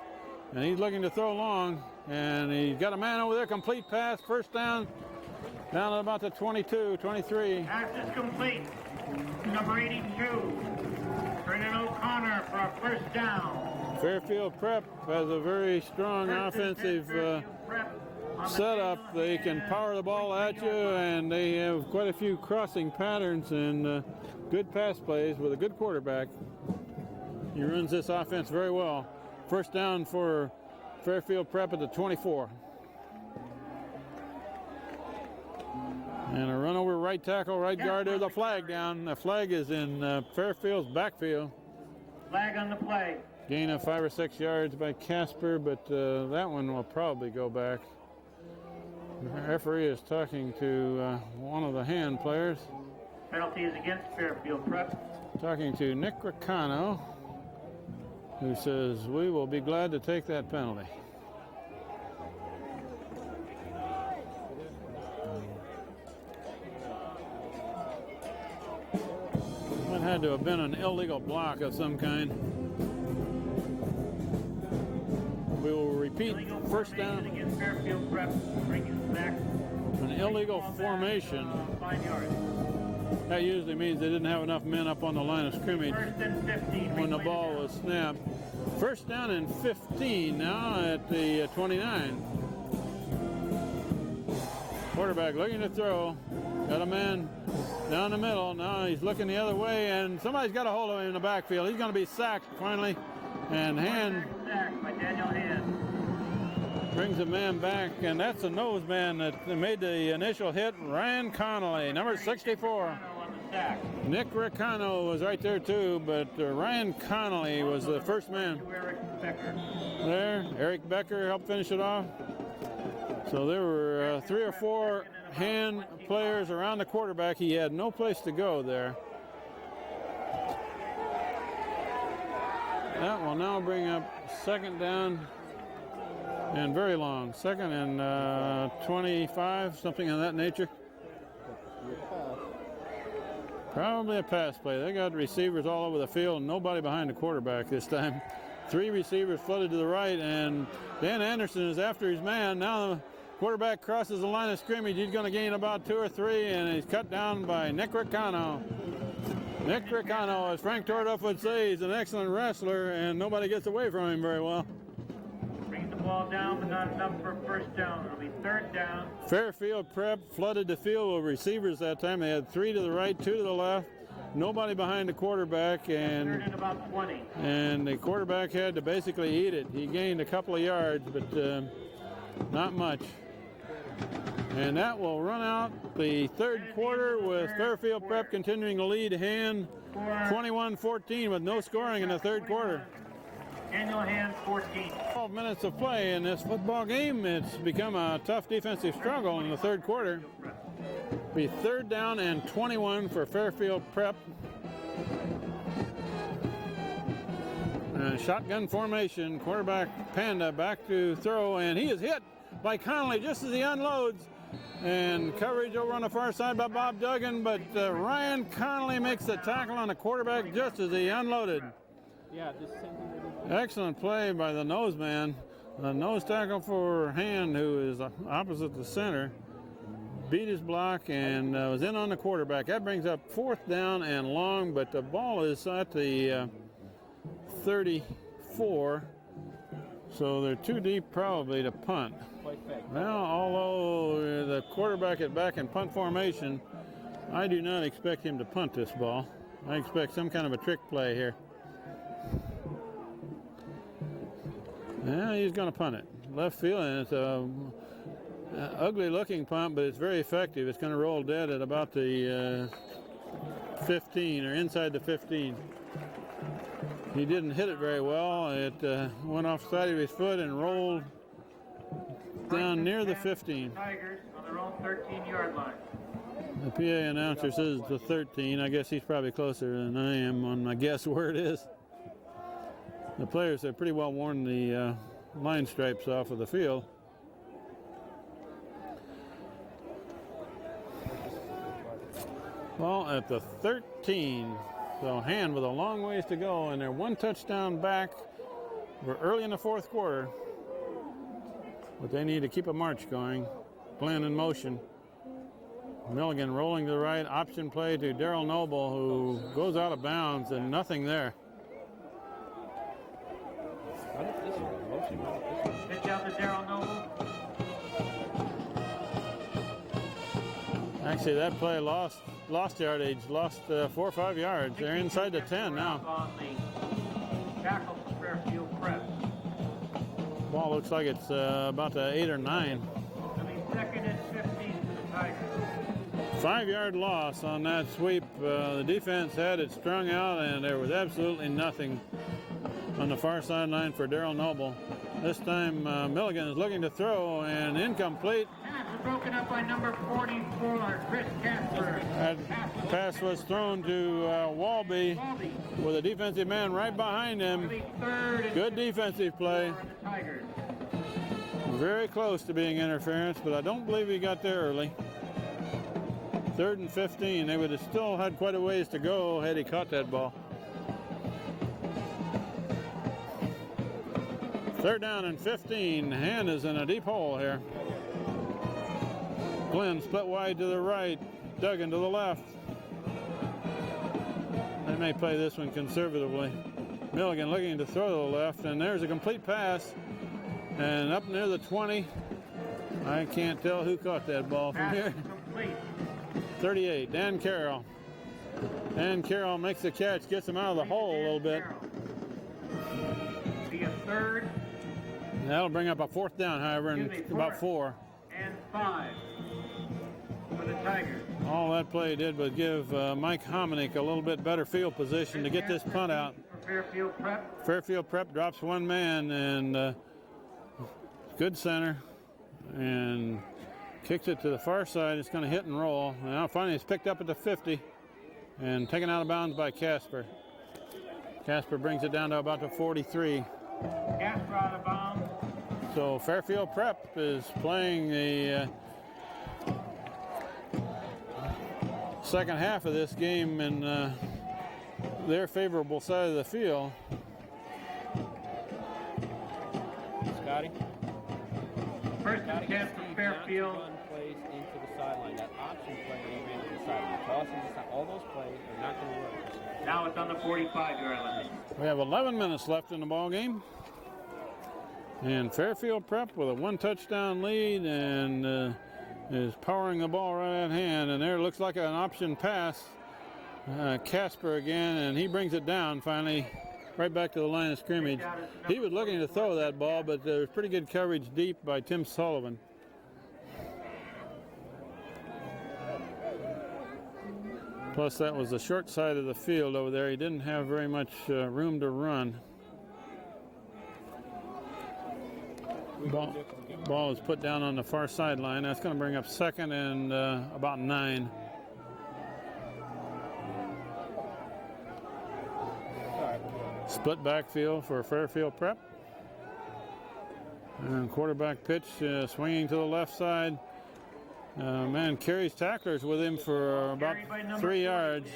and he's looking to throw long, and he's got a man over there, complete pass, first down at about the 22, 23. Pass is complete. Number 82, Brendan O'Connor for a first down. Fairfield Prep has a very strong offensive setup. They can power the ball at you, and they have quite a few crossing patterns and good pass plays with a good quarterback. He runs this offense very well. First down for Fairfield Prep at the 24. And a run over right tackle, right guard. There's a flag down. The flag is in Fairfield's backfield. Flag on the play. Gain of 5 or 6 yards by Casper, but that one will probably go back. The referee is talking to one of the Hand players. Penalty is against Fairfield Prep. Talking to Nick Ricano, who says, we will be glad to take that penalty. It had to have been an illegal block of some kind. We will repeat first down. Against Fairfield Prep. Bring it back. An illegal formation. 5 yards. That usually means they didn't have enough men up on the line of scrimmage 1st and 15. when the ball was snapped. First down and 15 now at the 29. Quarterback looking to throw. Got a man down the middle. Now he's looking the other way, and somebody's got a hold of him in the backfield. He's going to be sacked finally. And Hand Sacked by Daniel Hand. brings a man back, and that's the nose man that made the initial hit, Ryan Connolly, number 64. Nick Ricano was right there too, but Ryan Connolly was the first man. There, Eric Becker helped finish it off. So there were 3 or 4 Hand players around the quarterback. He had no place to go there. That will now bring up second down and very long. 2nd and 25, something of that nature. Probably a pass play. They got receivers all over the field, nobody behind the quarterback this time. 3 receivers flooded to the right, and Dan Anderson is after his man. Now the quarterback crosses the line of scrimmage. He's going to gain about 2 or 3, and he's cut down by Nick Ricano. Nick Ricano, as Frank Tordoff would say, he's an excellent wrestler, and nobody gets away from him very well. Brings the ball down, but not enough for a first down. It'll be 3rd down. Fairfield Prep flooded the field with receivers that time. They had 3 to the right, 2 to the left. Nobody behind the quarterback, 3rd and about 20. And the quarterback had to basically eat it. He gained a couple of yards, but not much. And that will run out the third quarter with Fairfield Prep continuing to lead Hand 21-14 with no scoring in the third quarter. Daniel Hand, 14. 12 minutes of play in this football game. It's become a tough defensive struggle in the third quarter. Be 3rd down and 21 for Fairfield Prep. Shotgun formation, quarterback Panda back to throw, and he is hit by Connolly just as he unloads. And coverage over on the far side by Bob Duggan, but Ryan Connolly makes the tackle on the quarterback just as he unloaded. Yeah, just send him. Excellent play by the nose man. The nose tackle for Hand, who is opposite the center, beat his block and was in on the quarterback. That brings up 4th down and long, but the ball is at the 34, so they're too deep probably to punt. Well, although the quarterback is back in punt formation, I do not expect him to punt this ball. I expect some kind of a trick play here. Yeah, he's going to punt it. Left field, and it's a ugly looking punt, but it's very effective. It's going to roll dead at about the 15 or inside the 15. He didn't hit it very well. It went off the side of his foot and rolled down near the 15. Tigers on their own 13-yard line. The PA announcer says the 13. I guess he's probably closer than I am on my guess where it is. The players have pretty well worn the line stripes off of the field. Well, at the 13, so Hand with a long ways to go, and they're 1 touchdown back. We're early in the 4th quarter, but they need to keep a march going. Plan in motion. Milligan rolling to the right, option play to Darrell Noble, who goes out of bounds, and nothing there. Pitch out to Darrell Noble. Actually, that play lost yardage, lost 4 or 5 yards. They're inside the 10 now. On the tackle for Fairfield Prep. Ball looks like it's about to 8 or 9. It'll be 2nd and 15 for the Tigers. 5-yard loss on that sweep. The defense had it strung out, and there was absolutely nothing on the far sideline for Darrell Noble. This time Milligan is looking to throw, and incomplete. Pass was broken up by number 44, Chris Casper. That pass was thrown to Walby with a defensive man right behind him. Good defensive play. Very close to being interference, but I don't believe he got there early. 3rd and 15. They would have still had quite a ways to go had he caught that ball. 3rd down and 15. Hand is in a deep hole here. Glenn split wide to the right. Duggan to the left. They may play this one conservatively. Milligan looking to throw to the left, and there's a complete pass. And up near the 20. I can't tell who caught that ball from here. 38, Dan Carroll. Dan Carroll makes the catch, gets him out of the hole a little bit. Be a 3rd. That'll bring up a 4th down, however, in about 4. And 5 for the Tigers. All that play did was give Mike Hominick a little bit better field position to get this punt out. Fairfield Prep. Fairfield Prep drops 1 man, and good center, and kicks it to the far side. It's going to hit and roll. Now finally it's picked up at the 50 and taken out of bounds by Casper. Casper brings it down to about the 43. Casper out of bounds. So Fairfield Prep is playing the second half of this game in their favorable side of the field. Scotty? First and 10 for Fairfield. Run plays into the sideline. That option play he ran to the sideline. Tossing to the side. All those plays are not going to work. Now it's on the 45-yard line. We have 11 minutes left in the ball game. And Fairfield Prep with a 1 touchdown lead and is powering the ball right at hand. And there looks like an option pass. Casper again, and he brings it down finally right back to the line of scrimmage. He was looking to throw that ball, but there was pretty good coverage deep by Tim Sullivan. Plus that was the short side of the field over there. He didn't have very much room to run. Ball is put down on the far sideline. That's going to bring up second and about 9. Split backfield for Fairfield Prep. And quarterback pitch swinging to the left side. Man carries tacklers with him for about 3 yards.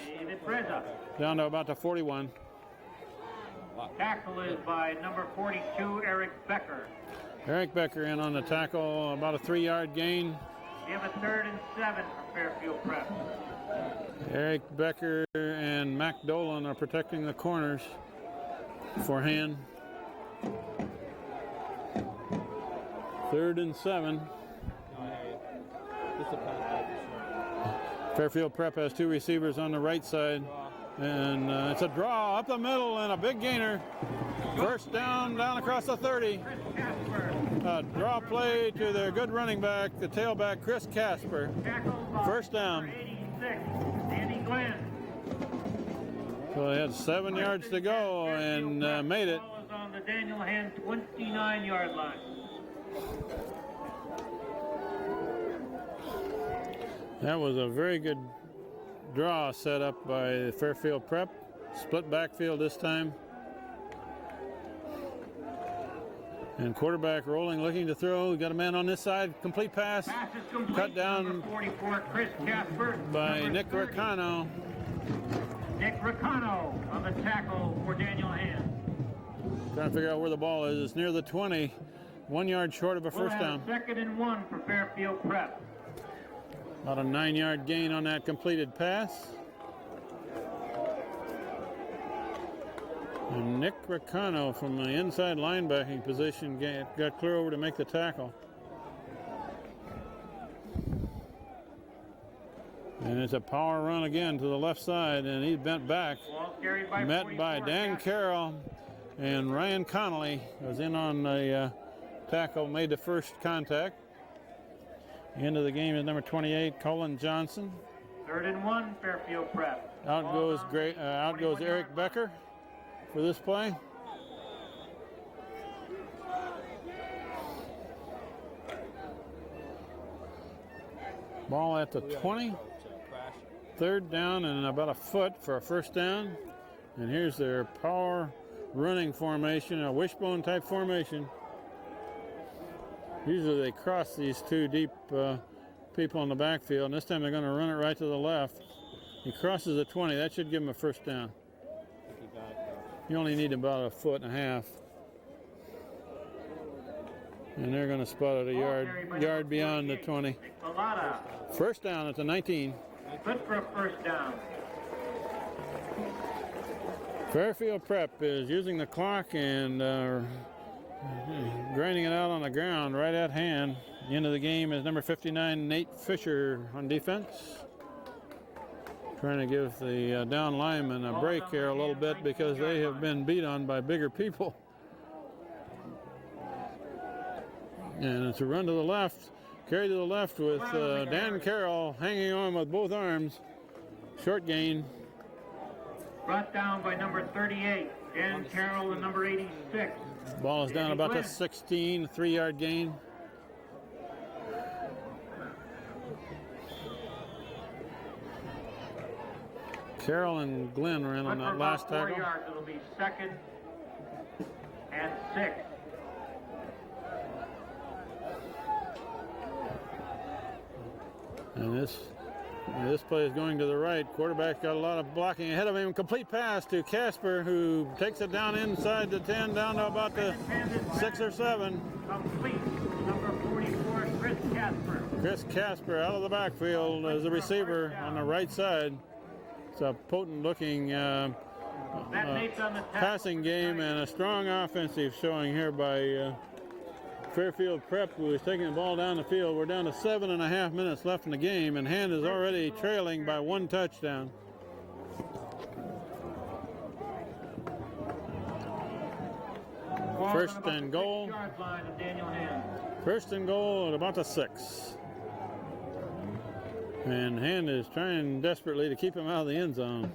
Down to about the 41. Tackle is by number 42, Eric Becker. Eric Becker in on the tackle, about a 3-yard gain. We have a 3rd and 7 for Fairfield Prep. Eric Becker and Mac Dolan are protecting the corners for hand. 3rd and 7. Fairfield Prep has 2 receivers on the right side. And it's a draw up the middle and a big gainer. First down across the 30. Draw play to their good running back, the tailback, Chris Casper. First down. 86, Danny Glenn. So they had 7 yards to go and made it. Ball is on the Daniel Hand 29-yard line. That was a very good draw set up by Fairfield Prep. Split backfield this time. And quarterback rolling, looking to throw. We got a man on this side. Complete pass. Pass is complete. Cut down Number 44, Chris Casper. by Number Nick 30, Ricano. Nick Ricano on the tackle for Daniel Hand. Trying to figure out where the ball is. It's near the 20. 1 yard short of a We'll first have down. 2nd and 1 for Fairfield Prep. About a 9-yard gain on that completed pass. And Nick Ricano from the inside linebacking position got clear over to make the tackle. And it's a power run again to the left side, and he's bent back. Ball carried by Met 44, by Dan Casper. Carroll, and Ryan Connolly was in on the tackle, made the first contact. Into the game is number 28, Colin Johnson. 3rd and 1, Fairfield Prep. Out goes Eric Becker for this play. Ball at the 20. 3rd down and about a foot for a first down. And here's their power running formation, a wishbone type formation. Usually they cross these 2 deep people in the backfield, and this time they're going to run it right to the left. He crosses the 20. That should give him a first down. You only need about a foot and a half. And they're going to spot it a yard beyond the 20. Alada. First down at the 19. Good for a first down. Fairfield Prep is using the clock and grinding it out on the ground right at hand. The end of the game is number 59, Nate Fisher on defense. Trying to give the down linemen a break here a little bit because they have been beat on by bigger people. And it's a run to the left, carry to the left with Dan Carroll hanging on with both arms. Short gain. Brought down by number 38, Dan Carroll, and number 86. Ball is down about to 16, 3-yard gain. Carroll and Glenn were in on that last tackle. 4 yards. It'll be 2nd and 6. And this play is going to the right. Quarterback got a lot of blocking ahead of him. Complete pass to Casper, who takes it down inside the 10, down to about the 6 or 7. Complete. Number 44, Chris Casper. Chris Casper out of the backfield as the receiver on the right side. It's a potent-looking passing game and a strong offensive showing here by Fairfield Prep, who is taking the ball down the field. We're down to 7.5 minutes left in the game, and Hand is already trailing by 1 touchdown. First and goal. First and goal at about the 6. And Hand is trying desperately to keep him out of the end zone.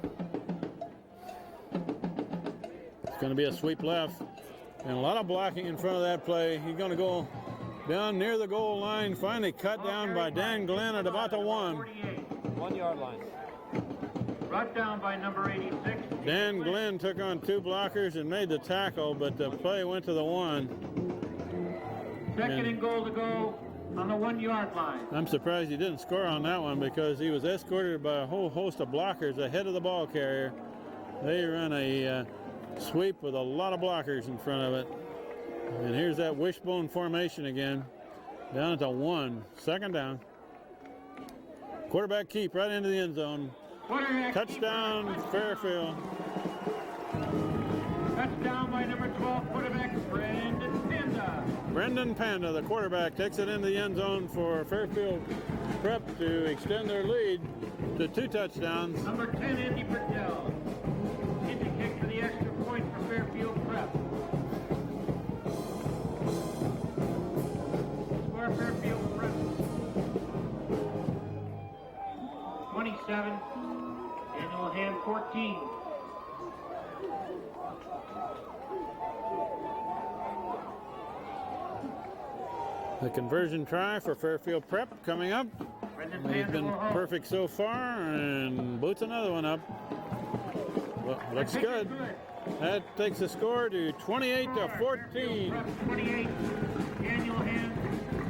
It's going to be a sweep left. And a lot of blocking in front of that play. He's going to go down near the goal line, finally cut down by Dan Glenn at about the 1. 1 yard line. Brought down by number 86. Dan Glenn took on 2 blockers and made the tackle, but the play went to the 1. Second and goal to go on the 1 yard line. I'm surprised he didn't score on that one because he was escorted by a whole host of blockers ahead of the ball carrier. They run a sweep with a lot of blockers in front of it. And here's that wishbone formation again. Down at the 1. Second down. Quarterback keep right into the end zone. Touchdown, Fairfield. Touchdown by number 12, quarterback Brendan Panda. Brendan Panda, the quarterback, takes it into the end zone for Fairfield Prep to extend their lead to 2 touchdowns. Number 10, Andy Bertel. Indy kick for the extra point for Fairfield Prep. Score Fairfield Prep. 27. Daniel Hand 14. The conversion try for Fairfield Prep coming up. They've been perfect so far, and boots another one up. Well, looks good. That takes the score to 28-14. 28. Daniel Hand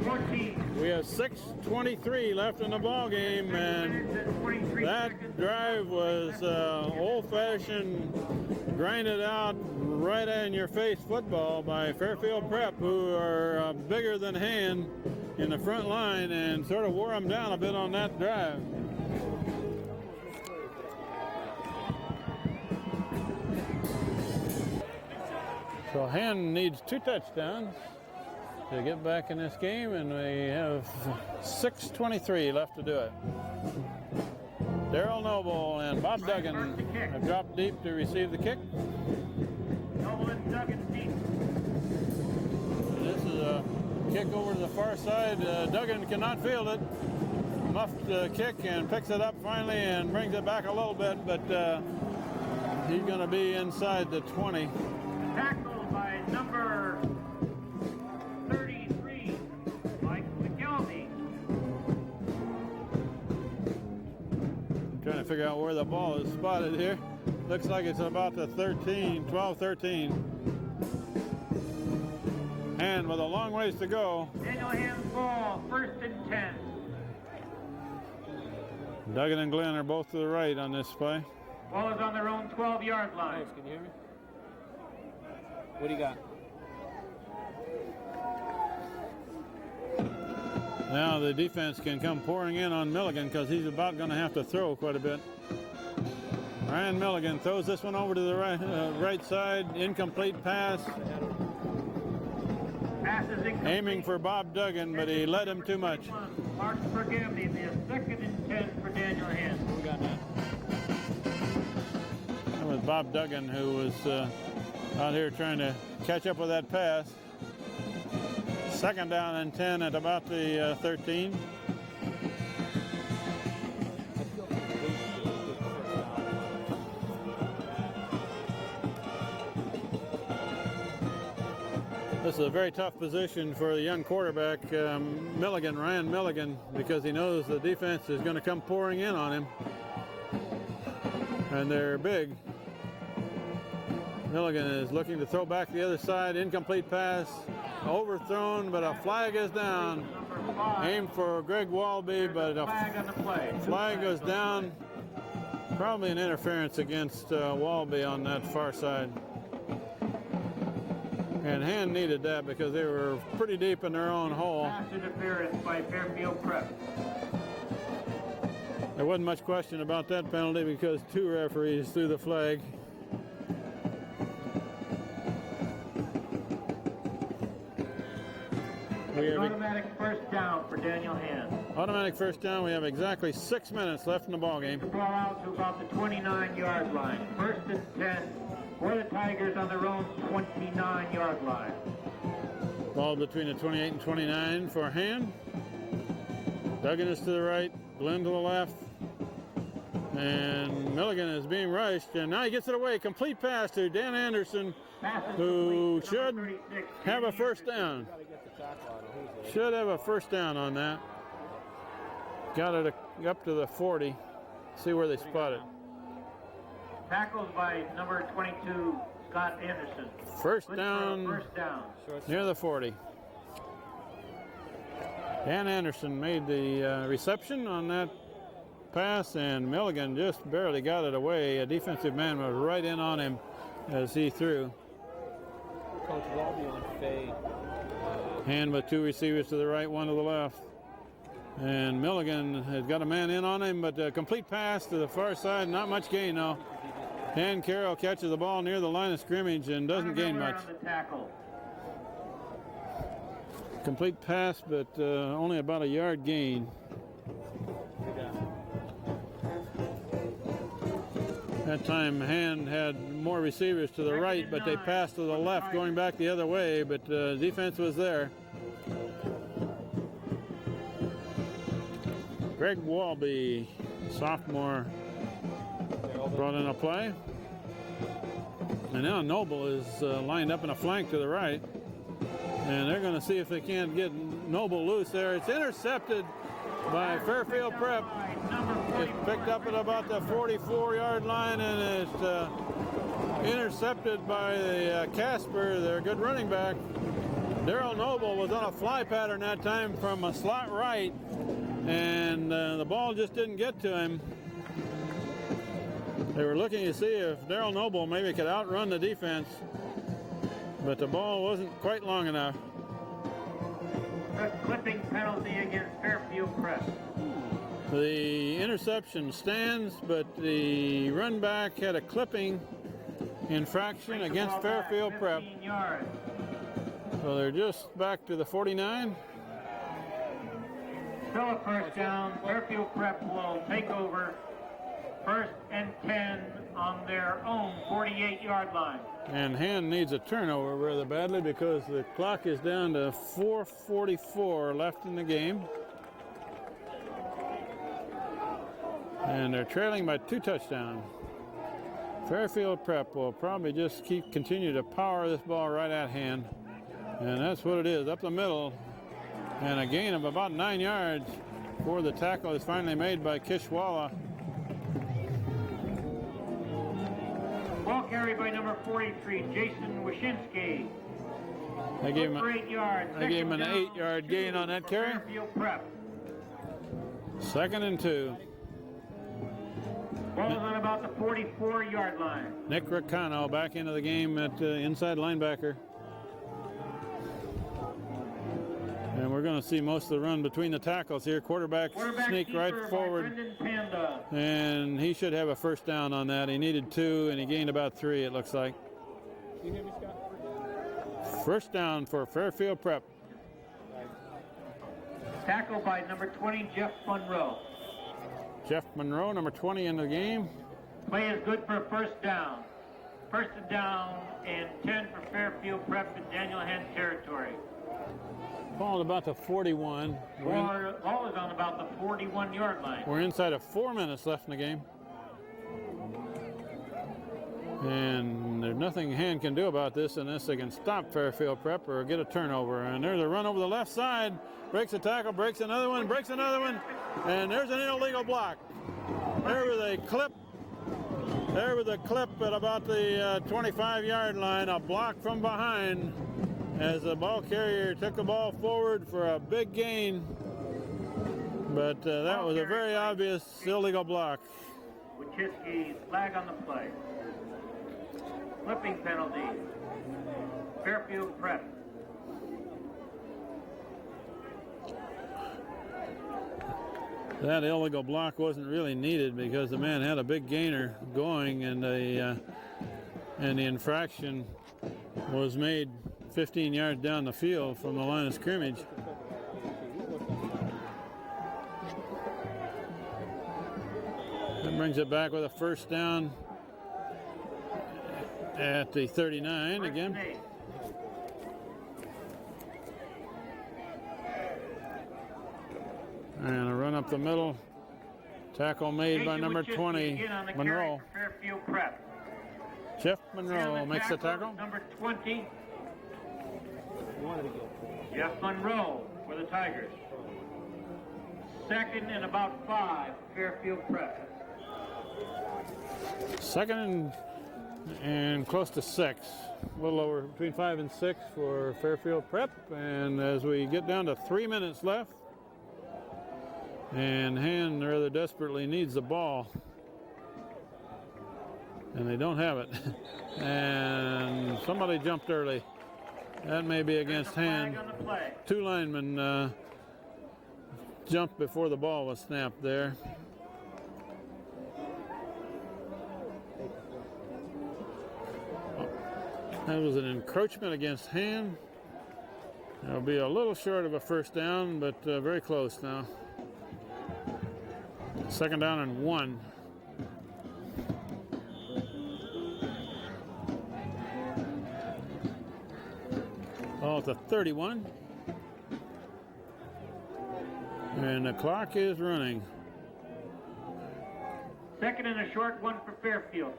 14. We have 6:23 left in the ball game, and that drive was old-fashioned, grinded out, right in your face football by Fairfield Prep, who are bigger than Hand in the front line, and sort of wore them down a bit on that drive. So Hand needs 2 touchdowns to get back in this game, and we have 6:23 left to do it. Daryl Noble and Bob Duggan have dropped deep to receive the kick. Noble and Duggan deep. This is a kick over to the far side. Duggan cannot field it. Muffed kick and picks it up finally and brings it back a little bit, but he's going to be inside the 20. Tackled by number 33, Mike McKelvey. Trying to figure out where the ball is spotted here. Looks like it's about the 12-13. And with a long ways to go. Daniel Hand's ball, 1st and 10. Duggan and Glenn are both to the right on this play. Ball is on their own 12-yard line. Can you hear me? What do you got? Now the defense can come pouring in on Milligan because he's about going to have to throw quite a bit. Ryan Milligan throws this one over to the right side. Incomplete pass. Aiming for Bob Duggan, but he led him too much. Mark Bergamni, the 2nd and 10 for Daniel Hand. We got that. That was Bob Duggan who was out here trying to catch up with that pass. 2nd down and 10 at about the 13. This is a very tough position for the young quarterback, Milligan, Ryan Milligan, because he knows the defense is going to come pouring in on him. And they're big. Milligan is looking to throw back the other side. Incomplete pass. Overthrown, but a flag is down. Aimed for Greg Walby, but a flag goes down. Probably an interference against Walby on that far side. And Hand needed that because they were pretty deep in their own hole. Pass interference by Fairfield Prep. There wasn't much question about that penalty because 2 referees threw the flag. Automatic 1st down for Daniel Hand. Automatic 1st down. We have exactly 6 minutes left in the ball game. Ball out to about the 29-yard line. 1st and 10 for the Tigers on their own 29-yard line. Ball between the 28 and 29 for Hand. Duggan is to the right, Glenn to the left. And Milligan is being rushed, and now he gets it away. Complete pass to Dan Anderson, who should have a 1st down. Got to get the tackle on him. Who's Should have a first down on that. Got it up to the 40. See where they spot it. Tackled by number 22, Scott Anderson. First down, First down. near the 40. Dan Anderson made the reception on that pass, and Milligan just barely got it away. A defensive man was right in on him as he threw. Coach Walby on fade. Hand with two receivers to the right, one to the left. And Milligan has got a man in on him, but a complete pass to the far side. Not much gain, though. Dan Carroll catches the ball near the line of scrimmage and doesn't gain much. On the tackle. Complete pass, but only about a yard gain. That time Hand had more receivers to the right, but they passed to the left, going back the other way, but defense was there. Greg Walby, sophomore, brought in a play. And now Noble is lined up in a flank to the right. And they're going to see if they can't get Noble loose there. It's intercepted by Fairfield Prep. It's picked up at about the 44-yard line, and it's intercepted by the Casper, their good running back. Daryl Noble was on a fly pattern that time from a slot right, and the ball just didn't get to him. They were looking to see if Daryl Noble maybe could outrun the defense, but the ball wasn't quite long enough. A clipping penalty against Fairfield Prep. The interception stands, but the run back had a clipping infraction against Fairfield Prep. 15 yards. So they're just back to the 49. Still a first down. Fairfield Prep will take over. First and 10 on their own 48-yard line. And Hand needs a turnover rather badly because the clock is down to 4:44 left in the game. And they're trailing by 2 touchdowns. Fairfield Prep will probably just continue to power this ball right at Hand. And that's what it is, up the middle. And a gain of about 9 yards before the tackle is finally made by Kishwala. Ball carried by number 43, Jason Wyszynski. They gave him, For 8 yards. they gave him an Second down, 8-yard gain on that for carry. Fairfield Prep. 2nd and 2. Ball is on about the 44-yard line. Nick Ricano back into the game at inside linebacker. And we're going to see most of the run between the tackles here. Quarterback sneak right keeper by forward. Brendan Panda. And he should have a first down on that. He needed 2, and he gained about 3, it looks like. You hear me, Scott? First down for Fairfield Prep. Tackled by number 20, Jeff Monroe. Jeff Monroe, number 20 in the game. Play is good for a first down. First down and 10 for Fairfield Prep in Daniel Hand territory. Ball about the 41. Ball is on about the 41-yard line. We're inside of 4 minutes left in the game. And there's nothing Hand can do about this unless they can stop Fairfield Prep or get a turnover. And there's a run over the left side. Breaks a tackle, breaks another one, and there's an illegal block. There was a clip. There was a clip at about the 25-yard line, a block from behind as the ball carrier took the ball forward for a big gain. But that was a very obvious illegal block. Wyszynski flag on the play. Flipping penalty. Fairfield Prep. That illegal block wasn't really needed because the man had a big gainer going, and the infraction was made 15 yards down the field from the line of scrimmage. That brings it back with a first down at the 39 again. And a run up the middle. Tackle made by number 20, Monroe. Fairfield Prep. Jeff Monroe makes the tackle. Number 20, Jeff Monroe for the Tigers. Second and about 5, Fairfield Prep. Second and close to 6. A little over between 5 and 6 for Fairfield Prep. And as we get down to 3 minutes left, and Hand rather desperately needs the ball. And they don't have it. And somebody jumped early. That may be against Hand. 2 linemen jumped before the ball was snapped there. That was an encroachment against Hand. It'll be a little short of a first down, but very close now. Second down and 1. Oh, it's a 31. And the clock is running. Second and a short one for Fairfield.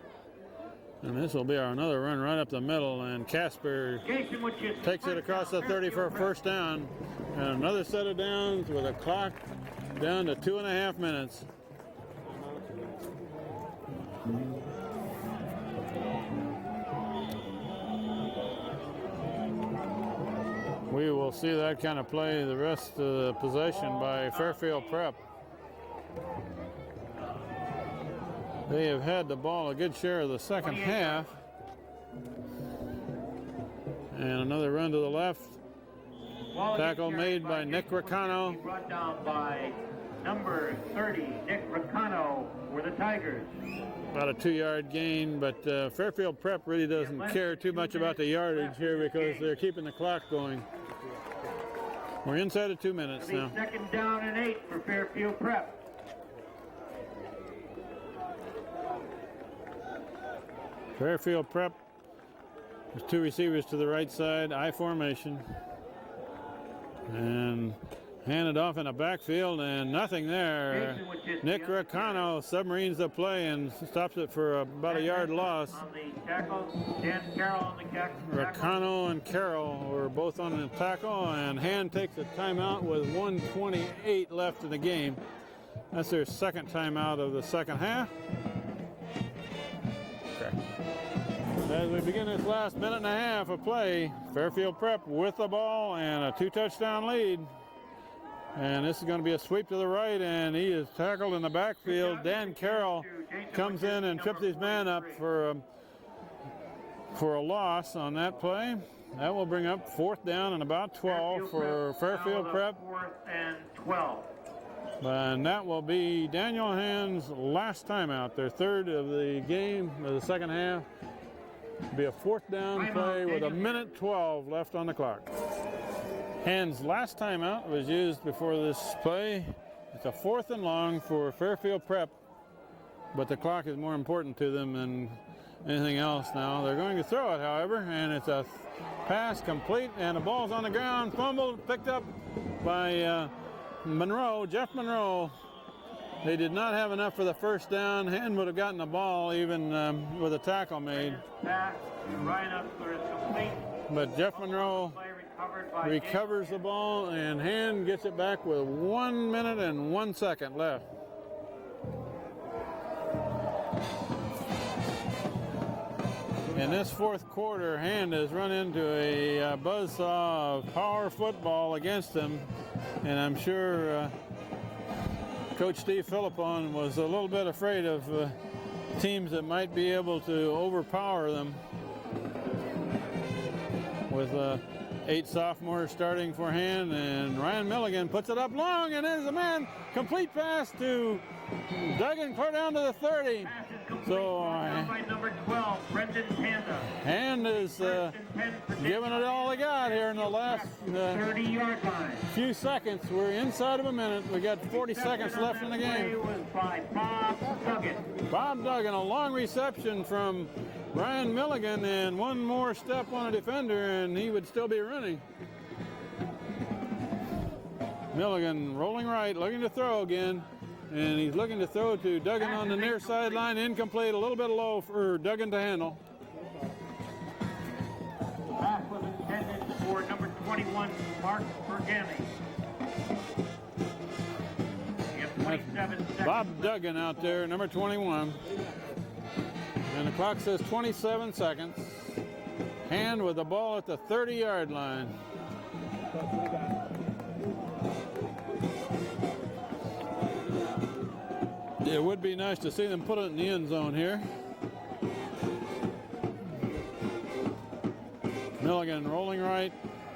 And this will be another run right up the middle, and Casper takes it across the 30 for a first down. And another set of downs with a clock down to 2.5 minutes. We will see that kind of play the rest of the possession by Fairfield Prep. They have had the ball a good share of the second half. And another run to the left. Tackle made by Nick Ricano. Brought down by number 30, Nick Ricano, for the Tigers. About a 2-yard gain, but Fairfield Prep really doesn't care too much about the yardage here because they're keeping the clock going. We're inside of 2 minutes now. Second down and 8 for Fairfield Prep. Fairfield Prep, there's 2 receivers to the right side, I formation. And handed off in a backfield and nothing there. Nick Ricano submarines the play and stops it for about a yard loss. On the tackle, Dan Carroll on the tackle. Ricano and Carroll were both on the tackle, and Hand takes a timeout with 1:28 left in the game. That's their second timeout of the second half. As we begin this last minute and a half of play, Fairfield Prep with the ball and a 2-touchdown lead. And this is going to be a sweep to the right, and he is tackled in the backfield. Dan Carroll comes in and trips his man up for a loss on that play. That will bring up 4th down and about 12 for Fairfield Prep. 4th and 12. And that will be Daniel Hand's last timeout, their third of the game of the second half. It'll be a 4th down play with 1:12 left on the clock. Hand's last timeout was used before this play. It's a 4th and long for Fairfield Prep, but the clock is more important to them than anything else now. They're going to throw it, however, and it's a pass complete, and the ball's on the ground, fumbled, picked up by Monroe, Jeff Monroe. They did not have enough for the first down. Hand would have gotten the ball even with a tackle made. Pass to Ryan Upler is complete. But Jeff Monroe recovers the ball, and Hand gets it back with 1 minute and 1 second left. In this 4th quarter, Hand has run into a buzzsaw of power football against him, and I'm sure Coach Steve Philippon was a little bit afraid of teams that might be able to overpower them. With 8 sophomores starting for Hand, and Ryan Milligan puts it up long, and there's a man, complete pass to Duggan, clear down to the 30. So by number 12, Brendan Panda. Hand is giving it all they got here in the last 30-yard line. Few seconds. We're inside of a minute. We got 40 seconds left in the game. Was by Bob Duggan. Bob Duggan, a long reception from Ryan Milligan, and one more step on a defender, and he would still be running. Milligan rolling right, looking to throw again. And he's looking to throw to Duggan on the near sideline, incomplete, a little bit low for Duggan to handle. Pass was intended for number 21, Mark Bergami. You have 27 seconds. Bob Duggan out there, number 21. And the clock says 27 seconds. Hand with the ball at the 30-yard line. It would be nice to see them put it in the end zone here. Milligan rolling right.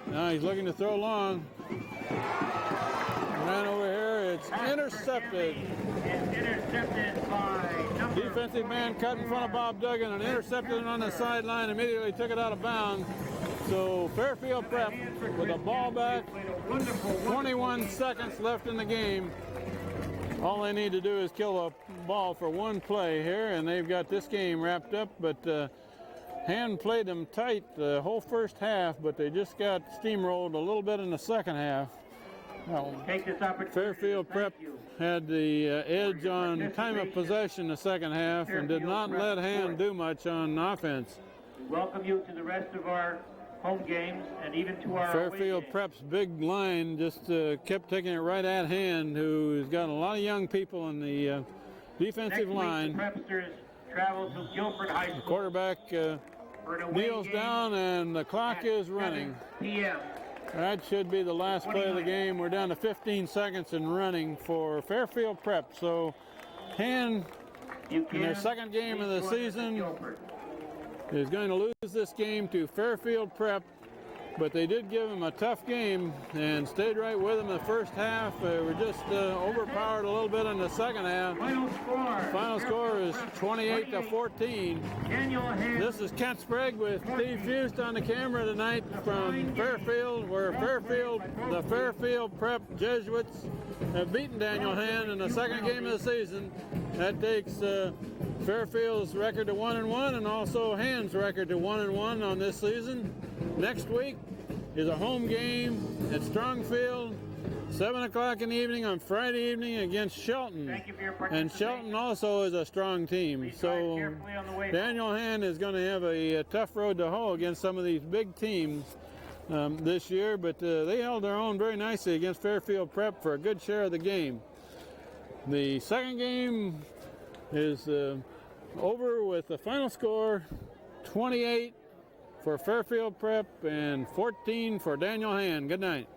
Now he's looking to throw long. Ran over here. It's intercepted. It's intercepted by number Defensive man cut in front of Bob Duggan and intercepted it on the sideline. Immediately took it out of bounds. So Fairfield Prep with the ball back. 21 seconds left in the game. All they need to do is kill a ball for one play here, and they've got this game wrapped up. But Hand played them tight the whole first half, but they just got steamrolled a little bit in the second half. Take this opportunity. Fairfield Prep had the edge on time of possession the second half and did not let Hand do much on offense. Welcome you to the rest of our home games and even to our Fairfield away games. Prep's big line just kept taking it right at Hand, who's got a lot of young people in the defensive line. Next week, the Prepsters travel to Guilford High School. Quarterback for an away kneels game down and the clock is 7 running. p.m. That should be the last play of the game. We're down to 15 seconds and running for Fairfield Prep. So Hand, in their second game of the season, is going to lose this game to Fairfield Prep, but they did give them a tough game and stayed right with them the first half. They were just overpowered a little bit in the second half. Final score is 28-14. This is Kent Sprague with Steve Fust on the camera tonight from Fairfield, where the Fairfield Prep Jesuits have beaten Daniel Hand in the second game of the season. That takes Fairfield's record to 1-1 and also Hand's record to 1-1 on this season. Next week is a home game at Strongfield, 7 o'clock in the evening on Friday evening against Shelton. Thank you for your And participation. Shelton also is a strong team. Please drive So carefully on the way home. Daniel Hand is going to have a tough road to hoe against some of these big teams this year, but they held their own very nicely against Fairfield Prep for a good share of the game. The second game is over with the final score 28 for Fairfield Prep and 14 for Daniel Hand. Good night.